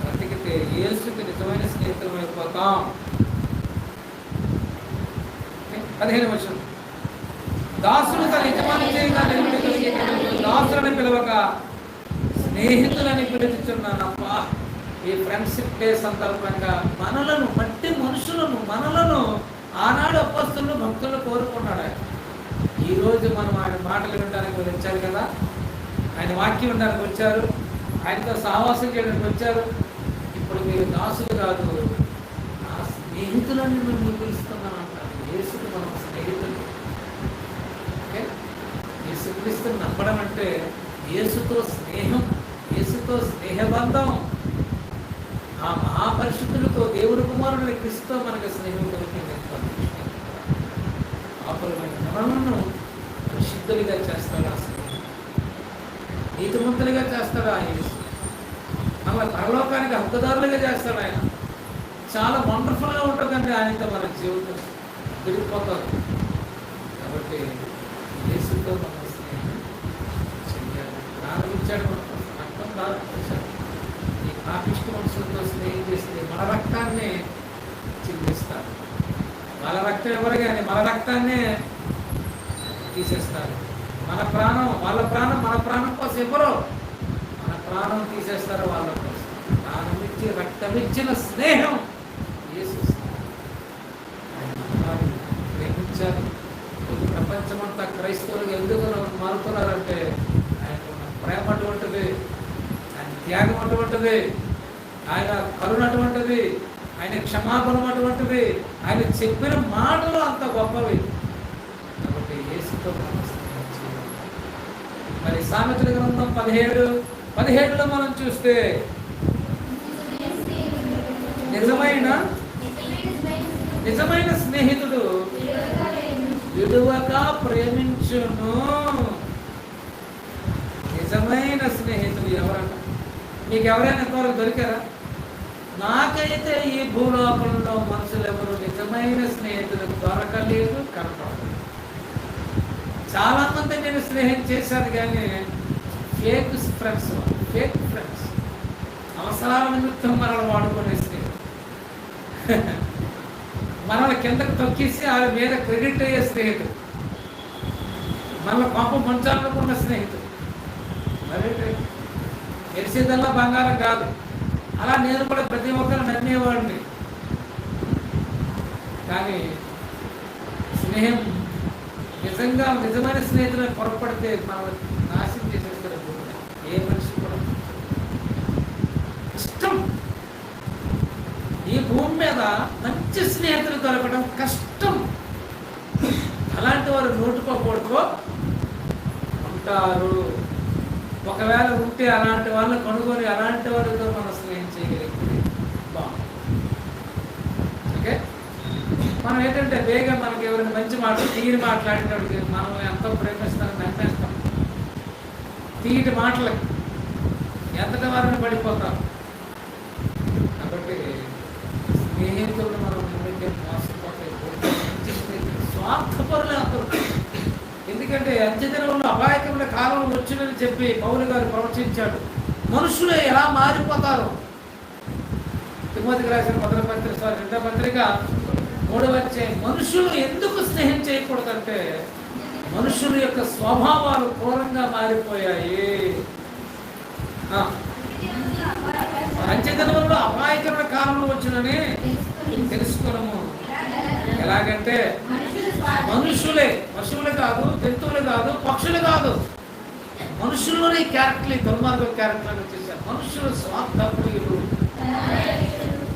బ్రతికితే యేసుకు నిజమైన స్నేహితులు అయిపోతాం. 15వ వచనం. దాసులు తన యజమాని చేయగా దాసులని పిలవక స్నేహితులని పిలుచుచున్నానప్పా. ఈ ఫ్రెండ్షిప్ డే సందర్భంగా మనలను మట్టి మనుషులను మనలను ఆనాడు అపొస్తలులు భక్తులను కోరుకున్నాడు ఆయన. ఈరోజు మనం ఆయన మాటలు వినడానికి వచ్చారు కదా, ఆయన వాక్యం వినడానికి వచ్చారు, ఆయనతో సహవాసం చేయడానికి వచ్చారు. ఇప్పుడు మీరు దాసులు కాదు, నా స్నేహితులని మేము పిలుస్తున్నాను అంటారు. యేసుకు మనం స్నేహితులు. ఓకే, యేసుక్రీస్తుని నమ్మడం అంటే యేసుతో స్నేహం, యేసుతో స్నేహబంధం. ఆ మహాపరిశుద్ధులతో దేవుడి కుమారుని క్రీస్తుతో మనకు స్నేహం కలిగింది. అపరమైన మనలను పరిశుద్ధులుగా చేస్తాడు ఆ స్నేహం, నీతిమంతులుగా చేస్తాడు ఆ యేసు. అలా పరలోకానికి హక్కుదారులుగా చేస్తాడు ఆయన. చాలా వండర్ఫుల్గా ఉంటుందండి ఆయనతో మన జీవితం తిరిగిపోతారు. కాబట్టి యేసుతో మన స్నేహం చెయ్యాలి. ప్రారంభించాడు, రక్తం ప్రారంభించాడు. ఈ పాపిష్టి మనుషులతో స్నేహం చేస్తే మన రక్తాన్ని చిందిస్తారు. వాళ్ళ రక్తం ఎవరు కానీ మన రక్తాన్నే తీసేస్తారు. మన ప్రాణం వాళ్ళ ప్రాణం, మన ప్రాణం కోసం ఎవరో మన ప్రాణం తీసేస్తారు వాళ్ళ కోసం. ప్రాణం ఇచ్చి రక్తమిచ్చిన స్నేహం యేసు. ప్రేమించాలి. ప్రపంచమంతా క్రైస్తవులు ఎందుకు మారుతున్నారంటే ఆయన ప్రేమ అటువంటిది, ఆయన త్యాగం అటువంటిది, ఆయన కరుణ అటువంటిది, ఆయన క్షమాపణ అటువంటిది, ఆయన చెప్పిన మాటలు అంత గొప్పవి. కాబట్టి యేసుతో మరి సామెతల గ్రంథం 17:17లో మనం చూస్తే నిజమైన స్నేహితుడు విడువక ప్రేమించును. నిజమైన స్నేహితుడు ఎవరన్నా మీకు ఎవరైనా ఎంతవరకు దొరికారా? నాకైతే ఈ భూలోకంలో మనుషులు ఎవరు నిజమైన స్నేహితులు దొరకలేదు, కనపడలేదు. చాలా మంది నేను స్నేహం చేశాను కానీ ఫేక్ ఫ్రెండ్స్, అవసరాల నిమిత్తం మనల్ని వాడుకునే స్నేహితులు, మనల్ని కిందకు తొక్కిసి వాళ్ళ మీద క్రెడిట్ అయ్యే స్నేహితులు, మనల్ని పాపం పంచాలనుకున్న స్నేహితులు. మరి ఎరిసేదల్లా బంగారం కాదు. అలా నేను కూడా ప్రతి ఒక్కరు నమ్మేవాడిని. కానీ స్నేహం నిజమైన స్నేహితులను పొరపడితే మనం నాశనం చేసేస్తారు. ఏ మనిషి కూడా ఇష్టం ఈ భూమి మీద మంచి స్నేహితులు దొరకడం కష్టం. అలాంటి వారు నోటుకోకూడదు ఉంటారు. ఒకవేళ ఉంటే అలాంటి వాళ్ళని కనుగొని అలాంటి వారితో మనం స్నేహం చేయగలిగితే బాగుంది. ఓకే, మనం ఏంటంటే వేగ మనకి ఎవరైనా మంచి మాటలు తీరి మాట్లాడినప్పుడు మనం ఎంతో ప్రేమిస్తాం, నమ్మేస్తాం. తీటి మాటలకి ఎంతటి వారిని పడిపోతాం. కాబట్టి స్నేహితులు మనం మోసపోతాయి. స్వార్థపరులే అందరూ. ఎందుకంటే అంత్యదినంలో అపాయకమైన కాలం వచ్చిందని చెప్పి పౌలు గారు ప్రవచించాడు. మనుషులు ఎలా మారిపోతారు. తిమోతికి రాసిన మొదటి పత్రిక 2వ పత్రిక 3వ అధ్యాయం. మనుషులు ఎందుకు స్నేహం చేయకూడదంటే మనుషుల యొక్క స్వభావాలు క్రూరంగా మారిపోయాయి. అంత్యదినంలో అపాయకమైన కాలం వచ్చినని తెలుసుకోవడము. ఎలాగంటే మనుషులే, పశువులు కాదు, జంతువులు కాదు, పక్షులు కాదు, మనుషుల్లోనే క్యారెక్టర్లు, దుర్మార్గ క్యారెక్టర్లు వచ్చేసారు. మనుషులు స్వార్థప్రియులు,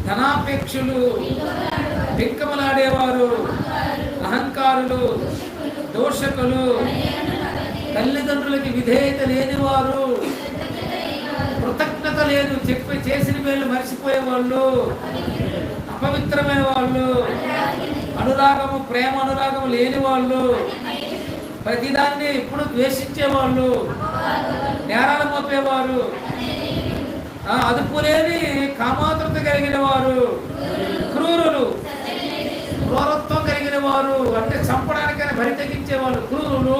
ధనాపేక్షులు, బింకమలాడేవారు, అహంకారులు, దోషకులు, తల్లిదండ్రులకి విధేయత లేనివారు, కృతజ్ఞత లేదు, చెప్పి చేసిన మేలు మర్చిపోయేవాళ్ళు, అపవిత్రమైన వాళ్ళు, అనురాగము ప్రేమ అనురాగము లేని వాళ్ళు, ప్రతిదాన్ని ఎప్పుడు ద్వేషించేవాళ్ళు, నేరాలు మోపేవారు, అదుపు లేని కామాతృత కలిగిన వారు, క్రూరులు, క్రూరత్వం కలిగిన వారు, అంటే చంపడానికైనా బరి తెగించేవాళ్ళు, క్రూరులు,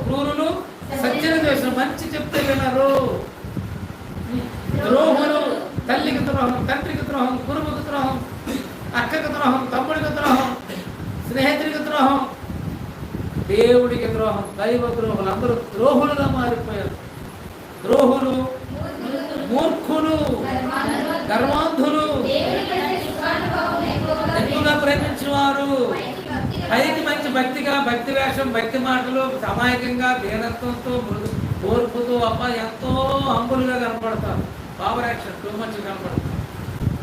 క్రూరులు, సత్యన ద్వేషం, మంచి చెప్తే వినరు, ద్రోహులు, తల్లికి ద్రోహం, తండ్రికి ద్రోహం, గురువుకి ద్రోహం, అక్కకి ద్రోహం, తమ్ముడికి ద్రోహం, స్నేహితుడికి ద్రోహం, దేవుడికి ద్రోహం, దైవ ద్రోహులు, అందరూ ద్రోహులుగా మారిపోయారు. ద్రోహులు, మూర్ఖులు, గర్వాంధులు, ఎక్కువగా ప్రేమించిన వారు, పైకి మంచి భక్తిగా, భక్తి వేషం, భక్తి మాటలు, అమాయకంగా, దీనత్వంతో, ఓర్పుతో ఎంతో హంబులుగా కనపడతారు. పవర్ యాక్షన్ టూ మచ్ కనపడతారు.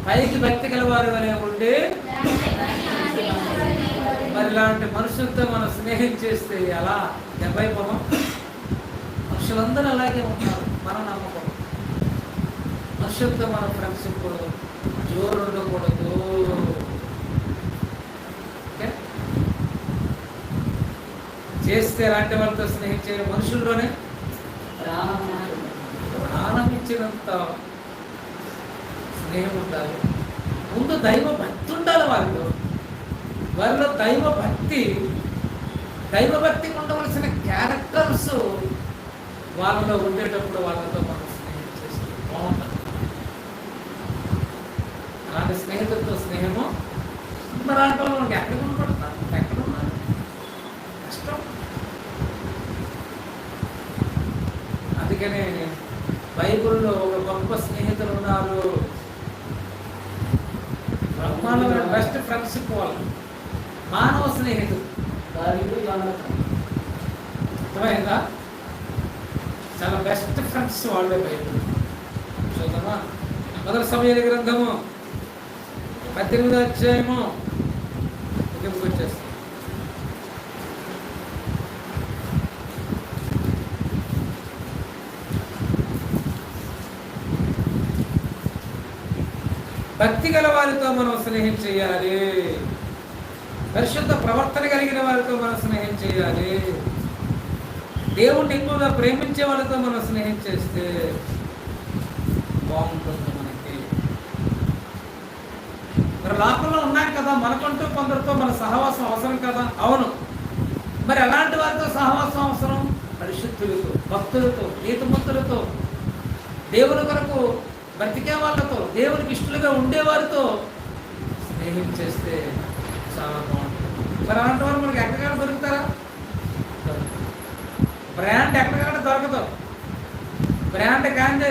పైకి భక్తి గలవారు అనే ఉండి మరి ఇలాంటి మనుషులతో మనం స్నేహం చేస్తే ఎలా దెబ్బైపోవడం. మనుషులందరూ అలాగే ఉంటారు. మన నమ్మకం మనుషులతో మనం ఫ్రెండ్షిప్ జోరు ఉండకూడదు. చేస్తే ఎలాంటి వాళ్ళతో స్నేహం చేయాలి. మనుషుల్లోనే ప్రాణం ఇచ్చినంత స్నేహం ఉండాలి. ముందు దైవ భక్తి ఉండాలి వారిలో దైవభక్తికి ఉండవలసిన క్యారెక్టర్స్ వాళ్ళలో ఉండేటప్పుడు వాళ్ళతో మనం స్నేహం చేస్తే బాగుంటుంది. అలాంటి స్నేహితులతో స్నేహము మరి అంటే మనకి ఎక్కడ కనపడతారు, ఎక్కడ ఉన్నారు, కష్టం. అందుకనే బైబిల్లో ఒక గొప్ప స్నేహితులు ఉన్నారు. బ్రహ్మాండమైన బెస్ట్ ఫ్రెండ్షిప్ వాళ్ళు మానవ స్నేహితులు. అర్థమైందా? చాలా బెస్ట్ ఫ్రెండ్స్ వాళ్ళే బైబిల్. చూద్దామా? మొదటి సమయాల గ్రంథము 18వ అధ్యాయము ముగింపుకు వచ్చేస్తాం. భక్తి గల వారితో మనం స్నేహం చేయాలి. పరిశుద్ధ ప్రవర్తన కలిగిన వారితో మనం స్నేహం చేయాలి. దేవుణ్ణి ఎక్కువగా ప్రేమించే వాళ్ళతో మనం స్నేహం చేస్తే బాగుంటుంది మనకి. మరి లోకంలో ఉన్నాం కదా, మనకంటూ కొందరితో మన సహవాసం అవసరం కదా. అవును, మరి అలాంటి వారితో సహవాసం అవసరం. పరిశుద్ధులతో, భక్తులతో, నీతిమంతులతో, దేవుని కొరకు బ్రతికే వాళ్ళతో, దేవునికి ఇష్టలుగా ఉండేవారితో స్నేహం చేస్తే చాలా బాగుంటుంది. మరి అలాంటి వారు మనకి ఎక్కడికక్కడ దొరుకుతారా? బ్రాండ్ ఎక్కడికక్కడ దొరకదు. బ్రాండ్ కానీ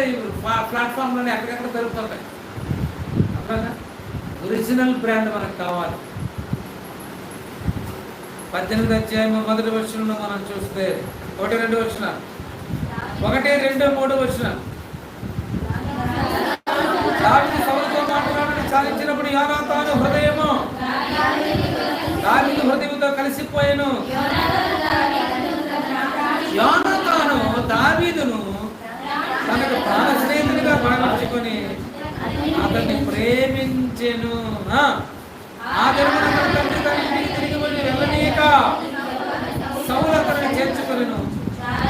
ప్లాట్ఫామ్లోనే ఎక్కడికక్కడ దొరుకుతుంటాయి. అర్థంగా ఒరిజినల్ బ్రాండ్ మనకు కావాలి. 18వ అధ్యాయం మొదటి వచనంలో మనం చూస్తే 1, 2 వచనాలు, 1, 2, 3 వచనాలు. దావీదు సౌలు సాధించినప్పుడు యోనాతాను హృదయము దావీదు హృదయంతో కలిసిపోయాను. యోనాతాను దావీదును తనకు ప్రాణ స్నేహితుడిగా భావించుకొని అతన్ని ప్రేమించెను. తిరిగి వెళ్ళనీక సౌలు అతన్ని చేర్చుకొనెను.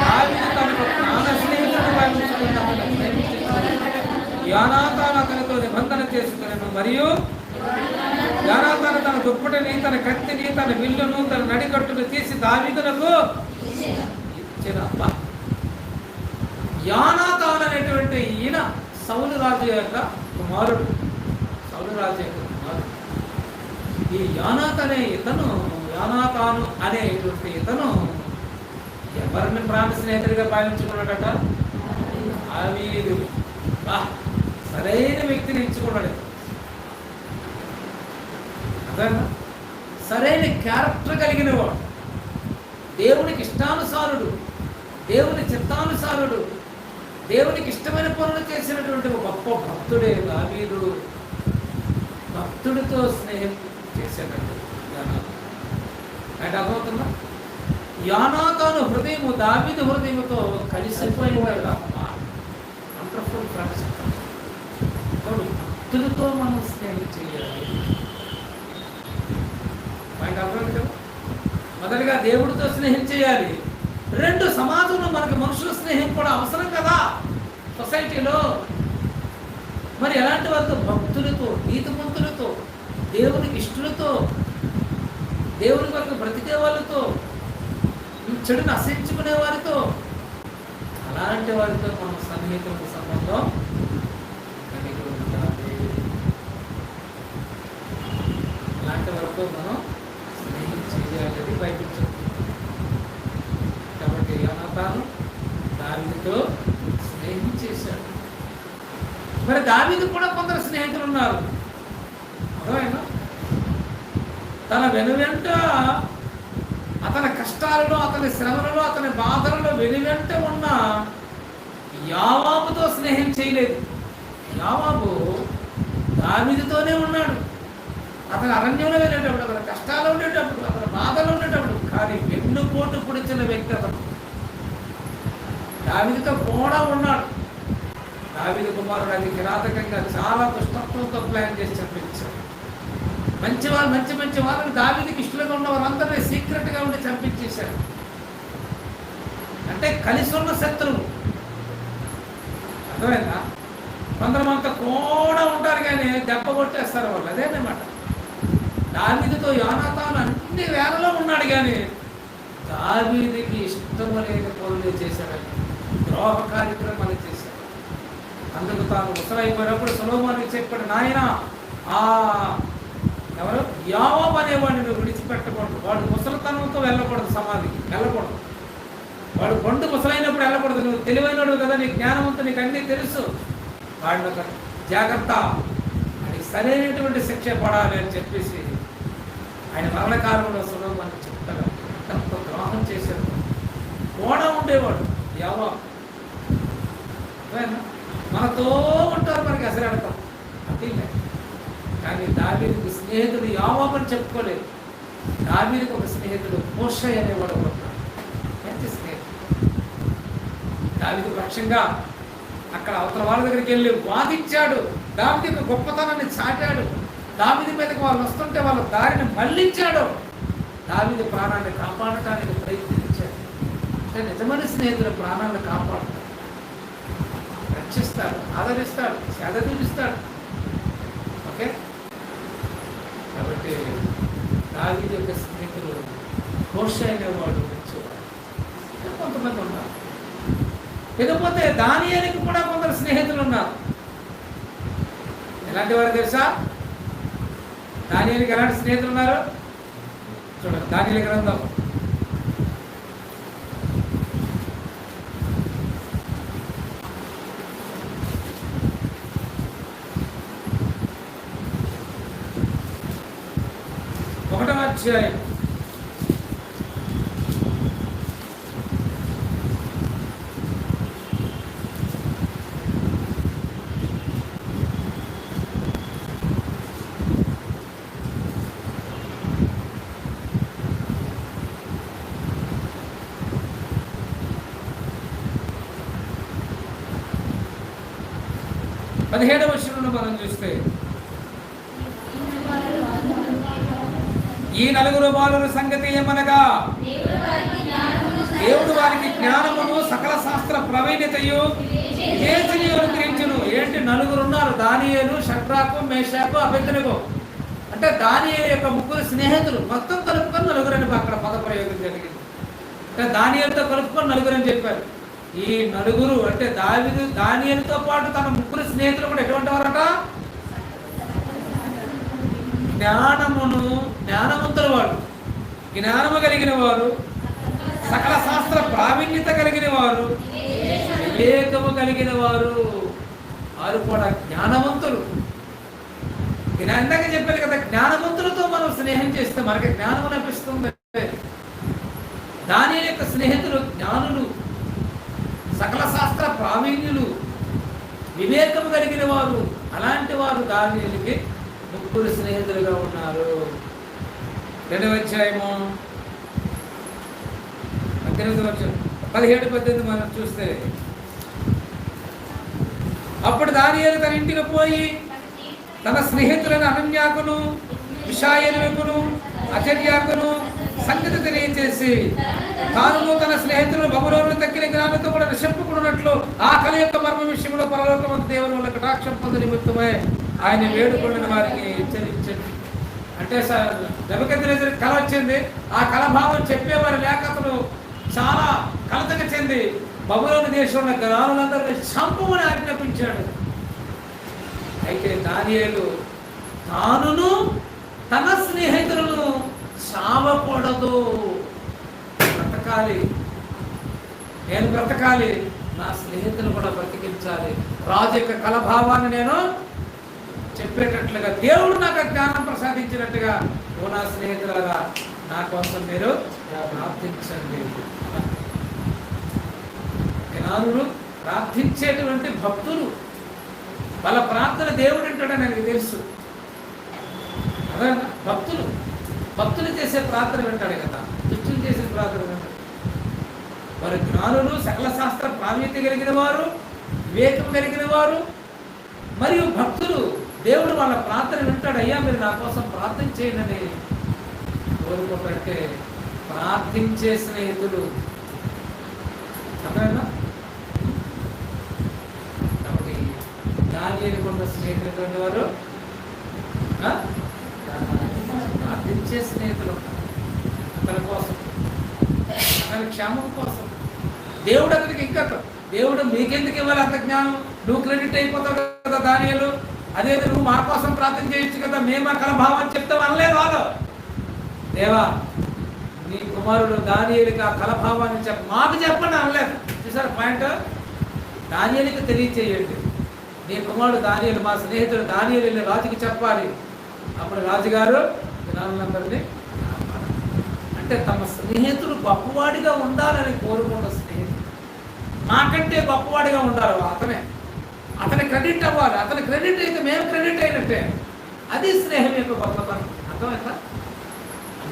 దావీదు తనకు ప్రాణ స్నేహితుడిగా భావించుకొని అతన్ని ప్రేమించెను. యోనాతాను అతనితో నిబంధన చేసుకొనెను. మరియు యోనాతాను తన దుప్పటిని, తన కత్తిని, తన విల్లును, తన నడికట్టును తీసి దావీదునకు ఇచ్చెను. యోనాతాను అనేటువంటి ఈయన సౌలు రాజు యొక్క కుమారుడు. సౌలు రాజు యొక్క కుమారుడు. ఈ యోనాతాను అనేటువంటి ఇతను ఎవరిని ప్రాణ స్నేహితుడిగా భావించుకున్నాడట? దావీదు. సరైన వ్యక్తిని ఎంచుకున్నాడు. అదే సరైన క్యారెక్టర్ కలిగిన వాడు, దేవునికి ఇష్టానుసారుడు, దేవుని చిత్తానుసారుడు, దేవునికి ఇష్టమైన పనులు చేసినటువంటి ఒక గొప్ప భక్తుడే దావీదు. భక్తుడితో స్నేహం చేసేటట్టు అంటే అర్థమవుతుందా? యోనాతాను హృదయము దావీదు హృదయముతో కలిసిపోయిన వండర్ఫుల్ ఫ్రెండ్స్. భక్తులతో మనం స్నేహం చేయాలి. మొదటిగా దేవుడితో స్నేహం చేయాలి. రెండు, సమాజంలో మనకు మనుషుల స్నేహం కూడా అవసరం కదా సొసైటీలో. మరి ఎలాంటి వారితో? భక్తులతో, నీతిమంతులతో, దేవునికి ఇష్టలతో, దేవుని కొరకు బ్రతికే వాళ్ళతో, చెడుని అసహించుకునే వారితో, అలాంటి వారితో మనం సన్నిహితులకు సంబంధం కలిగి ఉండాలి. అలాంటి వారితో మనం స్నేహం చేయాలని బైబిల్ చెప్తుంది. కాబట్టి యోనాతాను దావీదుతో స్నేహం చేశాడు. మరి దావీదు కూడా కొందరు స్నేహితులు ఉన్నారు. అర్థమైనా? తన వెనువెంట అతని కష్టాలలో, అతని శ్రమలలో, అతని బాధలలో వెనువెంట ఉన్న యోవాబుతో స్నేహం చేయలేదు. యోవాబు దావీదుతోనే ఉన్నాడు. అతని అరణ్యంలో వెళ్ళేటప్పుడు, అతని కష్టాలు ఉండేటప్పుడు, అతని బాధలు ఉండేటప్పుడు. కానీ వెన్నుపోటు పొడిచిన వ్యక్తి అతను. దావీదుతో కూడా ఉన్నాడు. దావీదు కుమారుడు అది కిరాతకంగా చాలా దుష్టత్వంతో ప్లాన్ చేసి చంపించాడు. మంచి వాళ్ళని దావీదుకి ఇష్టలుగా ఉన్న వారందరినీ సీక్రెట్గా ఉండి చంపించేశాడు. అంటే కలిసి ఉన్న శత్రువు. అర్థమైందా? కొందరమంతా కూడా ఉంటారు కానీ దెబ్బ కొట్టేస్తారు వాళ్ళు. అదేనమాట. దావీదుతో యోనాతాను అన్ని వేళలో ఉన్నాడు కానీ దావీదుకి ఇష్టము లేని పనులు చేశాడని, ద్రోహ కార్యక్రమాలు చేశాడు. అందుకు తాను ముసలైపోయినప్పుడు సొలొమోనుకి చెప్పాడు, నాయన ఎవరు యోవాబు అనేవాడిని నువ్వు విడిచిపెట్టకూడదు. వాడు ముసలితనంతో వెళ్ళకూడదు, సమాధికి వెళ్ళకూడదు. వాడు పండు ముసలైనప్పుడు వెళ్ళకూడదు. నువ్వు తెలివైనడు కదా, నీ జ్ఞానవంతు, నీకు అన్నీ తెలుసు. వాడిని ఒక జాగ్రత్త, అది సరైనటువంటి శిక్ష పడాలి అని చెప్పేసి ఆయన మరణకాలంలో సొలొమోనుకి చెప్తాడు. అంత ద్రోహం చేశాడు. కూడా ఉండేవాడు యోవాబు. మనతో ఉంటారు, మనకి అసలాడతాం అంటే. కానీ దావీదుకు స్నేహితుడు యోవాబు అని చెప్పుకోలేదు. దావీదుకు ఒక స్నేహితుడు హూషై అనేవాడు ఉన్నాడు. మంచి స్నేహితుడు. దావీదు పక్షంగా అక్కడ అవతల వాళ్ళ దగ్గరికి వెళ్ళి వాదించాడు. దావీదు గొప్పతనాన్ని చాటాడు. దావీదు మీదకి వాళ్ళు వస్తుంటే వాళ్ళ దారిని మళ్లించాడు. దావీదు ప్రాణాన్ని కాపాడటానికి ప్రయత్నించాడు. అంటే నిజమైన స్నేహితుడు ప్రాణాలను కాపాడుతాడు, రక్షిస్తాడు, ఆదరిస్తాడు, సేద తీరుస్తాడు. ఓకే. కాబట్టి దావీదు యొక్క స్నేహితులు హూషై అనేవాడు వచ్చేవాడు. కొంతమంది ఉన్నారు. ఇకపోతే దానియేలుకి కూడా కొందరు స్నేహితులు ఉన్నారు. ఎలాంటి వారు తెలుసా? దానియేలుకి ఎలాంటి స్నేహితులు ఉన్నారు చూడండి. దానియేలు గ్రంథం 1వ అధ్యాయం 1 17వ వచనంలో మనం చూస్తే, ఈ నలుగురు బాలుల సంగతి ఏమనగా, దేవుడు వారికి జ్ఞానమును సకల శాస్త్ర ప్రవీణతయు వివేచనయు అనుగ్రహించును. ఏంటి, నలుగురు ఉన్నారు, దానియేలు, షడ్రాకు, మేషాకు, అబేద్నెగో. అంటే దానియేలు యొక్క ముగ్గురు స్నేహితులు, మొత్తం కలుపుకొని నలుగురని అక్కడ పదప్రయోగం జరిగింది. అంటే దానియేలుతో కలుపుకొని నలుగురని చెప్పారు. ఈ నలుగురు అంటే దానియేలుతో పాటు తన ముగ్గురు స్నేహితులు కూడా ఎటువంటి వారట, జ్ఞానవంతుల వారు, జ్ఞానము కలిగిన వారు, సకల శాస్త్ర ప్రావీణ్యత కలిగిన వారు, వివేకము కలిగిన వారు. వారు కూడా జ్ఞానవంతులు. ఇందాక చెప్పారు కదా, జ్ఞానవంతులతో మనం స్నేహం చేస్తే మనకి జ్ఞానం లభిస్తుంది. దాని యొక్క స్నేహితులు జ్ఞానులు, సకల శాస్త్ర ప్రావీణ్యులు, వివేకము కలిగిన వారు. అలాంటి వారు దానియేలుకి ముగ్గురు స్నేహితులుగా ఉన్నారు. 2వ అధ్యాయము 17-18 మనం చూస్తే, అప్పుడు దానియేలు తన ఇంటికి పోయి తన స్నేహితులను అనన్యాకును, మిషాయేలుకును, అజర్యాకును సంగతి తెలియచేసి, తాను తన స్నేహితులను బబులోను తక్కిన జ్ఞానంతో కూడా చెప్పుకున్నట్లు ఆ కళ యొక్క మర్మ విషయంలో పరలోకమంత దేవుని వల్ల కటాక్షం పొందు నిమిత్తమే ఆయన వేడుకొండిన వారికి హెచ్చరించండి. అంటే నెబుకద్నెజరుకి కళ వచ్చింది. ఆ కళభావం చెప్పేవారు లేక అతను చాలా కలతక చెంది బబులోను దేశంలో జ్ఞానులందరినీ చంపమని ఆజ్ఞాపించాడు. అయితే దానియేలు తానును తన స్నేహితులను చావకూడదు, బ్రతకాలి, నేను బ్రతకాలి, నా స్నేహితులు కూడా బ్రతికించాలి, రాజు యొక్క కలభావాన్ని నేను చెప్పేటట్లుగా దేవుడు నాకు జ్ఞానం ప్రసాదించినట్టుగా ఓ నా స్నేహితులుగా నా కోసం మీరు ప్రార్థించండి. జ్ఞానులు ప్రార్థించేటువంటి భక్తులు, వాళ్ళ ప్రార్థన దేవుడు అంటాడని నాకు తెలుసు. అదే భక్తులు చేసే ప్రార్థన వింటాడు కదా, దుష్టులు చేసే ప్రార్థన వింటాడు. వారు జ్ఞానులు, సకల శాస్త్ర ప్రావీణ్యత కలిగిన వారు, వివేకం కలిగిన వారు మరియు భక్తులు. దేవుడు వాళ్ళ ప్రార్థన వింటాడు. అయ్యా మీరు నా కోసం ప్రార్థన చేయండి కోరుకుంటే ప్రార్థించే స్నేహితులు. అర్థమైనా? కాబట్టి దానియేలు కొన్న స్నేహితులు వారు ప్రార్థించే స్నేహితులు అతని కోసం, అతని క్షేమం కోసం. దేవుడు అతనికి ఇంకా, దేవుడు మీకెందుకు ఇవ్వాలి అంత జ్ఞానం, నువ్వు క్రెడిట్ అయిపోతావు కదా దానియేలు, అదే నువ్వు మా కోసం ప్రార్థన చేయొచ్చు కదా, మేము ఆ కలభావం చెప్తాం అనలేదు వాళ్ళు. దేవా నీ కుమారుడు దానియేలుకి ఆ కలభావాన్ని మాకు చెప్పండి అనలేదు. చూసారు పాయింట్, దానియేలుకి తెలియచేయండి. నీ కుమారుడు దానియేలు, మా స్నేహితుడు దానియేలు వెళ్ళి రాజుకి చెప్పాలి. అప్పుడు రాజుగారు జనాలందరినీ అంటే తమ స్నేహితుడు గొప్పవాడిగా ఉండాలని కోరుకున్న స్నేహితుడు, మాకంటే గొప్పవాడిగా ఉండాలి, అతని క్రెడిట్ అవ్వాలి. అతని క్రెడిట్ అయితే మేము క్రెడిట్ అయినట్టే. అది స్నేహం యొక్క గొప్పతనం. అర్థమైందా?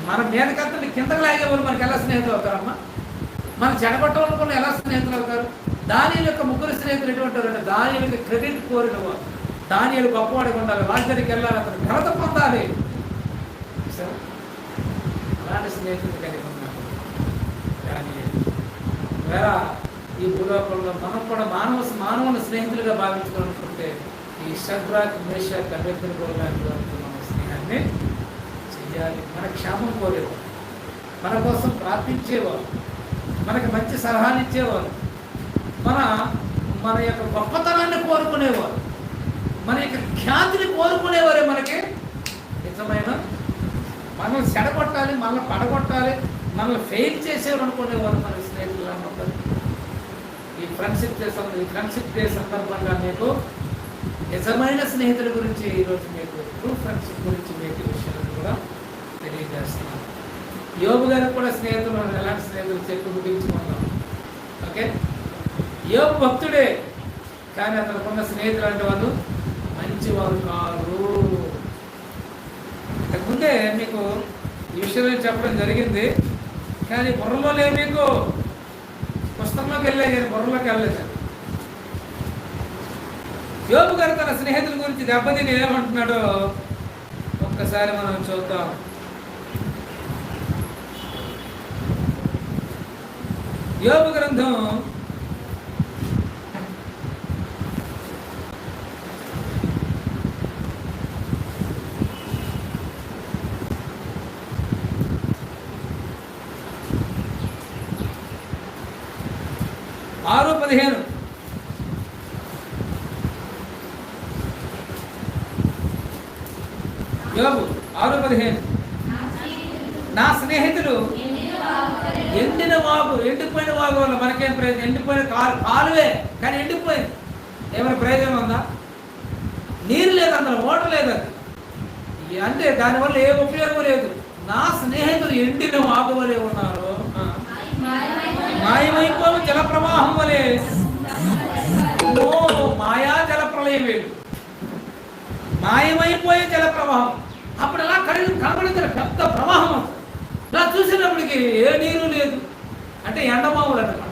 మన మీదకంతని కిందకు లాగేవాళ్ళు మనకి ఎలా స్నేహితులు అవుతారమ్మా? మన చెడగొట్టవాళ్ళు ఎలా స్నేహితులు అవుతారు? దానియేలు యొక్క ముగ్గురు స్నేహితులు ఎటువంటి వారు అంటే దానియేలుకి క్రెడిట్ కోరిన వారు. దానియేలు గొప్పవాడిగా ఉండాలి, రాజ్యానికి వెళ్ళాలి, అతను ఘనత పొందాలి. అలాంటి స్నేహితులు కలిగి ఉన్నారు దానియేలు. వేళ ఈ భూలోకంలో మనం కూడా మానవుని స్నేహితులుగా భావించుకోవాలనుకుంటే ఈ షడ్రాక్, మేషాక్, అబేద్నెగో లాంటి వారితో మన స్నేహాన్ని చెయ్యాలి. మన క్షేమం కోరేవారు, మన కోసం ప్రార్థించేవారు, మనకి మంచి సలహాలు ఇచ్చేవారు, మన యొక్క గొప్పతనాన్ని కోరుకునేవారు, మన యొక్క ఖ్యాతిని కోరుకునేవారే మనకి నిజమైన. మనల్ని చెడగొట్టాలి, మనల్ని పడగొట్టాలి, మనల్ని ఫెయిల్ చేసేవారు అనుకునేవారు మన స్నేహితులు ఉంటారు. ఈ ఫ్రెండ్షిప్ డే సందర్భంగా మీకు నిజమైన స్నేహితుల గురించి ఈరోజు మీకు ట్రూ ఫ్రెండ్షిప్ గురించి మీకు విషయాలను కూడా తెలియజేస్తున్నాను. యోబు గారికి కూడా స్నేహితులు, ఎలాంటి స్నేహితులు చెప్పి ముగించుకుందాం. ఓకే, యోబు భక్తుడే, కానీ అతనుకున్న స్నేహితులు అంటే వాళ్ళు మంచివారు కాదు. ఇంతకుముందే మీకు ఈ విషయంలో చెప్పడం జరిగింది, కానీ బుర్రలో లేదు. మీకు పుస్తకంలోకి వెళ్ళే కానీ బుర్రలోకి వెళ్ళలేదు. యోబు గారు తన స్నేహితుల గురించి దెబ్బతిని ఏమంటున్నాడో ఒక్కసారి మనం చూద్దాం. యోబు గ్రంథం 6:15. యోబు 6:15. నా స్నేహితులు ఎండిన వాగు, ఎండిపోయిన వాగు వల్ల మనకేం ప్రయోజనం? ఎండిపోయిన కాలువే కానీ ఎండిపోయింది, ఏమైనా ప్రయోజనం ఉందా? నీరు లేదు, అందులో ఓటర్ లేదు, అది అంటే దానివల్ల ఏ ఉపయోగం లేదు. నా స్నేహితులు ఎండిన వాగు వలె ఉన్నారు, మాయమైపోయి జల ప్రవాహం వలె. మాయా జల ప్రళయం వేడు, మాయమైపోయే జల ప్రవాహం. అప్పుడు అలా కనబడుతున్న పెద్ద ప్రవాహం, ఇలా చూసినప్పటికీ ఏ నీరు లేదు. అంటే ఎండమావులు అన్నమాట.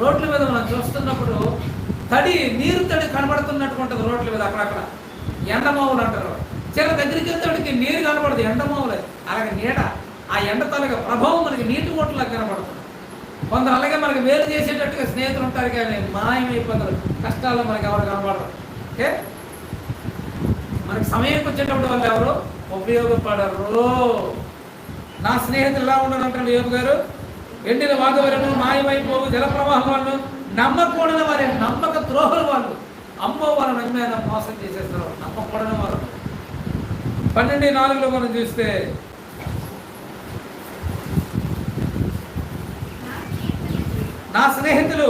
రోడ్ల మీద మనం చూస్తున్నప్పుడు నీరు తడి కనబడుతున్నట్టు ఉంటుంది రోడ్ల మీద, అక్కడక్కడ ఎండమావులు అంటారు. చిన్న దగ్గరికి వెళ్తే నీరు కనబడదు, ఎండమావులు. అలాగే నీడ, ఆ ఎండ తాలూకా ప్రభావం మనకి నీటి ఓట్లా కనబడుతుంది. కొందరు అలాగే మనకి వేలు చేసేటట్టుగా స్నేహితులు ఉంటారు, కానీ మాయమైపోతారు. కష్టాల్లో మనకి ఎవరు కనబడరు. ఓకే, మనకి సమయంకి వచ్చేటప్పుడు వాళ్ళు ఎవరు ఉపయోగపడరు. నా స్నేహితులు ఎలా ఉండరు అంటారు యోబు గారు. ఎండిన వాగవలను, మాయమైపోవు జలప్రవాహం వాళ్ళు, నమ్మకూడని వారి, నమ్మక ద్రోహులు వాళ్ళు. అమ్మో వాళ్ళ నమ్మేదా మోసం చేసేస్తారు, నమ్మకూడని వారు. 12:4 మనం చూస్తే, నా స్నేహితులు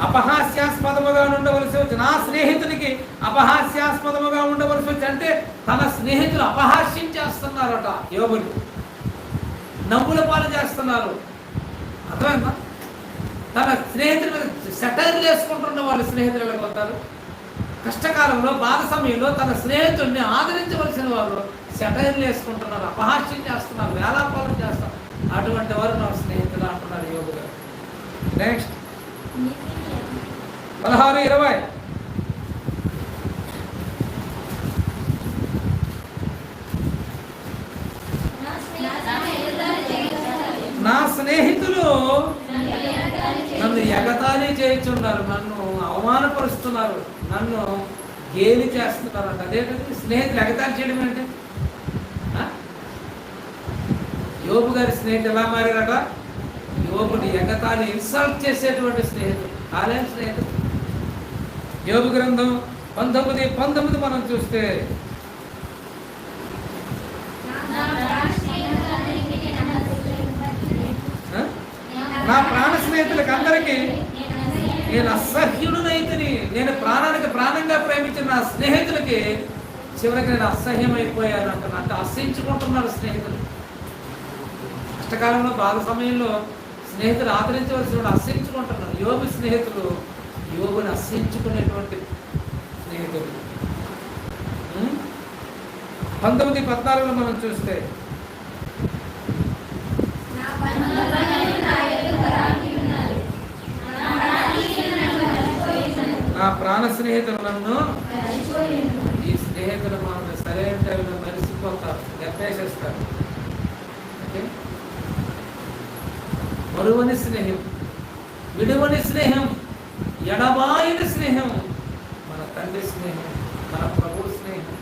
అపహాస్యాస్పదముగా ఉండవలసి వచ్చి, నా స్నేహితునికి అపహాస్యాస్పదముగా ఉండవలసి వచ్చి, అంటే తన స్నేహితులు అపహాస్యం చేస్తున్నారట యోబుని, నవ్వుల పాలు చేస్తున్నారు. అర్థమైందా? తన స్నేహితుల మీద సెటైర్లు వేసుకుంటున్న వాళ్ళు స్నేహితులు ఎలా పోతారు? కష్టకాలంలో, బాధ సమయంలో తన స్నేహితుడిని ఆదరించవలసిన వారు సెటైర్లు వేసుకుంటున్నారు, అపహాస్యం చేస్తున్నారు, వేలాపాలను చేస్తారు. అటువంటి వారు నా స్నేహితులు అంటున్నారు యోబు గారు. నెక్స్ట్ 16:20. నా స్నేహితులు నన్ను ఎగతాళి చేయించున్నారు, నన్ను అవమానపరుస్తున్నారు, నన్ను గేలి చేస్తున్నారు. అదేంటంటే స్నేహితులు ఎగతాళి చేయడం ఏంటి? యోబు గారి స్నేహితులు ఎలా మారారట? యోబుని ఎగతాళి, ఇన్సల్ట్ చేసేటువంటి స్నేహితులు. కాలేని స్నేహితులు. యోబు గ్రంథం 19:19 మనం చూస్తే, నా ప్రాణ స్నేహితులకి అందరికీ నేను అసహ్యుడునైతిని. నేను ప్రాణానికి ప్రాణంగా ప్రేమించిన నా స్నేహితులకి చివరికి నేను అసహ్యమైపోయాను అంటున్నా. అంటే అసహించుకుంటున్నారు స్నేహితులు. కష్టకాలంలో, బాధ సమయంలో స్నేహితులు ఆదరించవలసిన అసహించుకుంటున్నారు. యోబు స్నేహితులు యోబుని అసహించుకునేటువంటి స్నేహితులు. 19:14 మనం చూస్తే, నా ప్రాణ స్నేహితులు నన్ను, ఈ స్నేహితులు మనల్ని సరైన టైంలో మరిసిపోతారు, గెప్పేసేస్తారు. మరువని స్నేహం, విడువని స్నేహం, ఎడబాయిన స్నేహం మన తండ్రి స్నేహం, మన ప్రభు స్నేహం.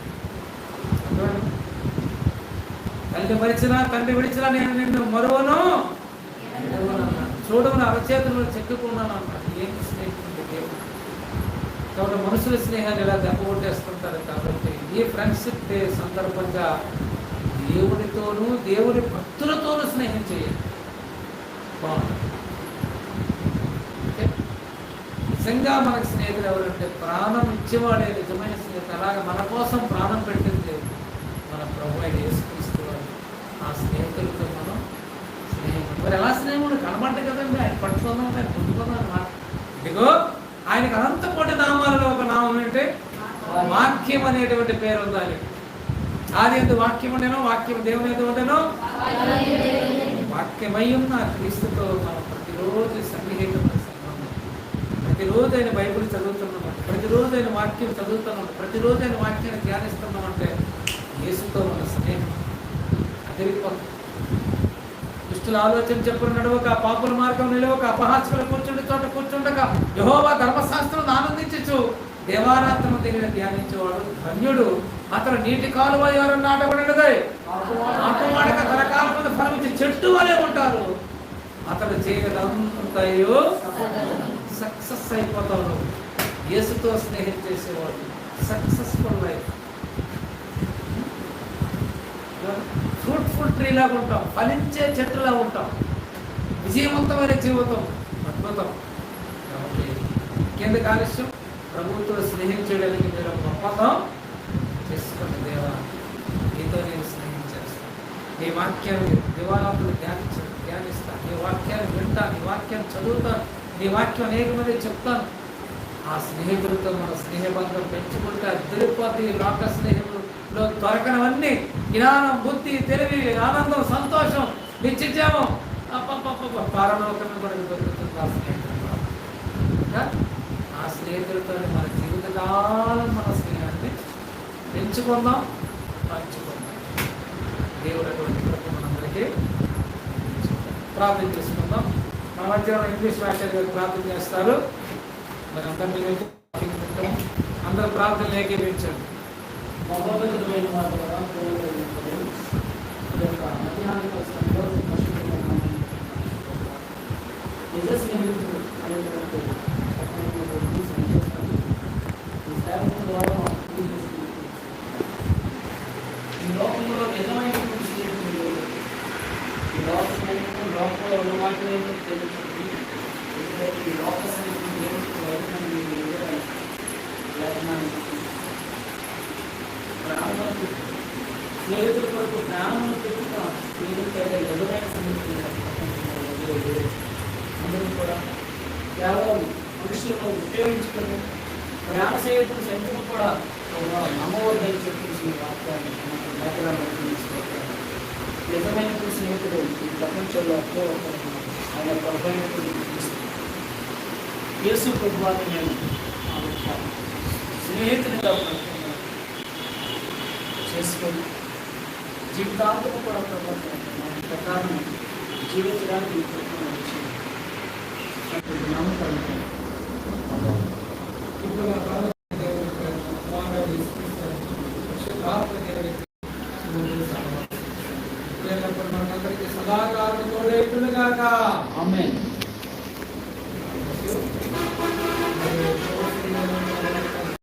తల్లి మరిచినా, తండ్రి విడిచినా నేను నిన్ను మరువను, చూడమని అరచేతులు చెక్కుకున్నాను అన్నమాట. ఏంటి స్నేహితుడు? కాబట్టి మనుషుల స్నేహాన్ని ఇలా దెబ్బకొట్టేస్తుంటారు. కాబట్టి ఈ ఫ్రెండ్షిప్ డే సందర్భంగా దేవునితోనూ, దేవుని భక్తులతోనూ స్నేహం చేయాలి. బాగుంటుంది. నిజంగా మనకు స్నేహితులు ఎవరంటే ప్రాణం ఇచ్చేవాడే నిజమైన స్నేహితులు. అలాగే మన కోసం ప్రాణం పెట్టింది మన ప్రభు అయిన యేసుక్రీస్తు వారు. ఆ స్నేహితులతో మనం స్నేహం, మరి ఎలా స్నేహం కనబడ్డ కదండి. ఆయన పట్టుకుందాం, ఆయన పుట్టుకుందాం అన్నమాట. ఇదిగో ఆయనకు అనంత కోటి నామాలలో ఒక నామం ఏంటంటే వాక్యం అనేటువంటి పేరు ఉంది ఆయనకి. ఆది ఎందు వాక్యం ఉండేనో, వాక్యం దేవుని ఎందు ఉండేనో, వాక్యమై ఉన్న క్రీస్తుతో మనం ప్రతిరోజు సన్నిహితమైన సంబంధం. ప్రతిరోజు ఆయన బైబిల్ చదువుతున్నామంటే, ప్రతిరోజు ఆయన వాక్యం చదువుతున్నామంటే, ప్రతిరోజు ఆయన వాక్యాన్ని ధ్యానిస్తున్నామంటే యేసుతో మన స్నేహం అదిరిపోతుంది. దుష్టుల ఆలోచన చెప్పులు నడవక, పాపుల మార్గం నిలవక, అపహాస్యులు కూర్చుండే చోట కూర్చుండక, యెహోవా ధర్మశాస్త్రం ఆనందించు దేవారాత్మ దగ్గర ధ్యానించేవాడు ధన్యుడు. అతను నీటి కాలువ ఎవరు నాటబడినదే నాటవాడక తరకాలమైన ఫలమిచ్చి చెట్టు వలె ఉంటారు. అతడు చేయదంతయో సక్సెస్ అయిపోతాడు. యేసుతో స్నేహం చేసేవాడు సక్సెస్ఫుల్ లైఫ్, ఫ్రూట్ఫుల్ ట్రీ లాగా ఉంటాం, ఫలించే చెట్టులా ఉంటాం, విజయవంతమైన జీవితం, అద్భుతం. కాబట్టి కింద కాలుష్యం ప్రభుత్వం స్నేహం చేయడానికి మీరు ఒప్పందం చేసుకోండి. దేవా, నీతో నేను స్నేహం చేస్తాను, నీ వాక్యాన్ని దివారాత్రులు ధ్యానిస్తాను, నీ వాక్యాన్ని వింటాను, నీ వాక్యాన్ని చదువుతాను, నీ వాక్యం అనేక మంది చెప్తాను. ఆ స్నేహితులతో మన స్నేహబంధం పెంచుకుంటే అద్దరిపోతే లోక స్నేహంలో దొరకనవన్నీ జ్ఞానం, బుద్ధి, తెలివి, ఆనందం, సంతోషం, నిత్యజీవం పారలోకమే మనకు దొరుకుతుంది. ఆ స్నేహితులు, ఆ స్నేహితులతో మన జీవితకాలం మన స్నేహాన్ని పెంచుకుందాం, పంచుకుందాం. దేవుడు అటువంటి మనందరికీ ప్రార్థన చేసుకుందాం. మన మధ్య ఇంగ్లీష్ మాస్టర్ గారు ప్రార్థన చేస్తారు. మరి అందరూ ప్రార్థన ఏకీపించండి. మహోన్నతమైన వారి ద్వారా మధ్యాహ్న సమయంలో నిజ స్నేహితుడు అనేటువంటి ఈ లోకంలో నిజమైనటువంటి స్నేహితులు, ఈ లోక స్నేహితులు లోకంలో ఉన్న వాటిని తెలుస్తుంది. ఎందుకంటే ఈ లోక స్నేహితులు స్నేహితుల కొరకు ప్రాణములు పెట్టుకున్న స్నేహితులైతే ఎదురైన స్నేహితులు అందరూ కూడా కేవలం మనుషులను ఉపయోగించుకొని ప్రాణ స్నేహితులు సంఖ్యను కూడా నమ్మవద్దని చెప్పేసి వాక్యాన్ని నిజమైనటువంటి స్నేహితుడు ఈ ప్రపంచంలో ఒకే ఒకరు, ఆయన ప్రభుత్వం యేసు ప్రభువాన్ని నేను స్నేహితుడిగా చేసుకొని జీవితాంతము కూడా ప్రకారం జీవించడానికి మనందరికీ సదాకాలం తోడేట్టుగాక. ఆమేన్.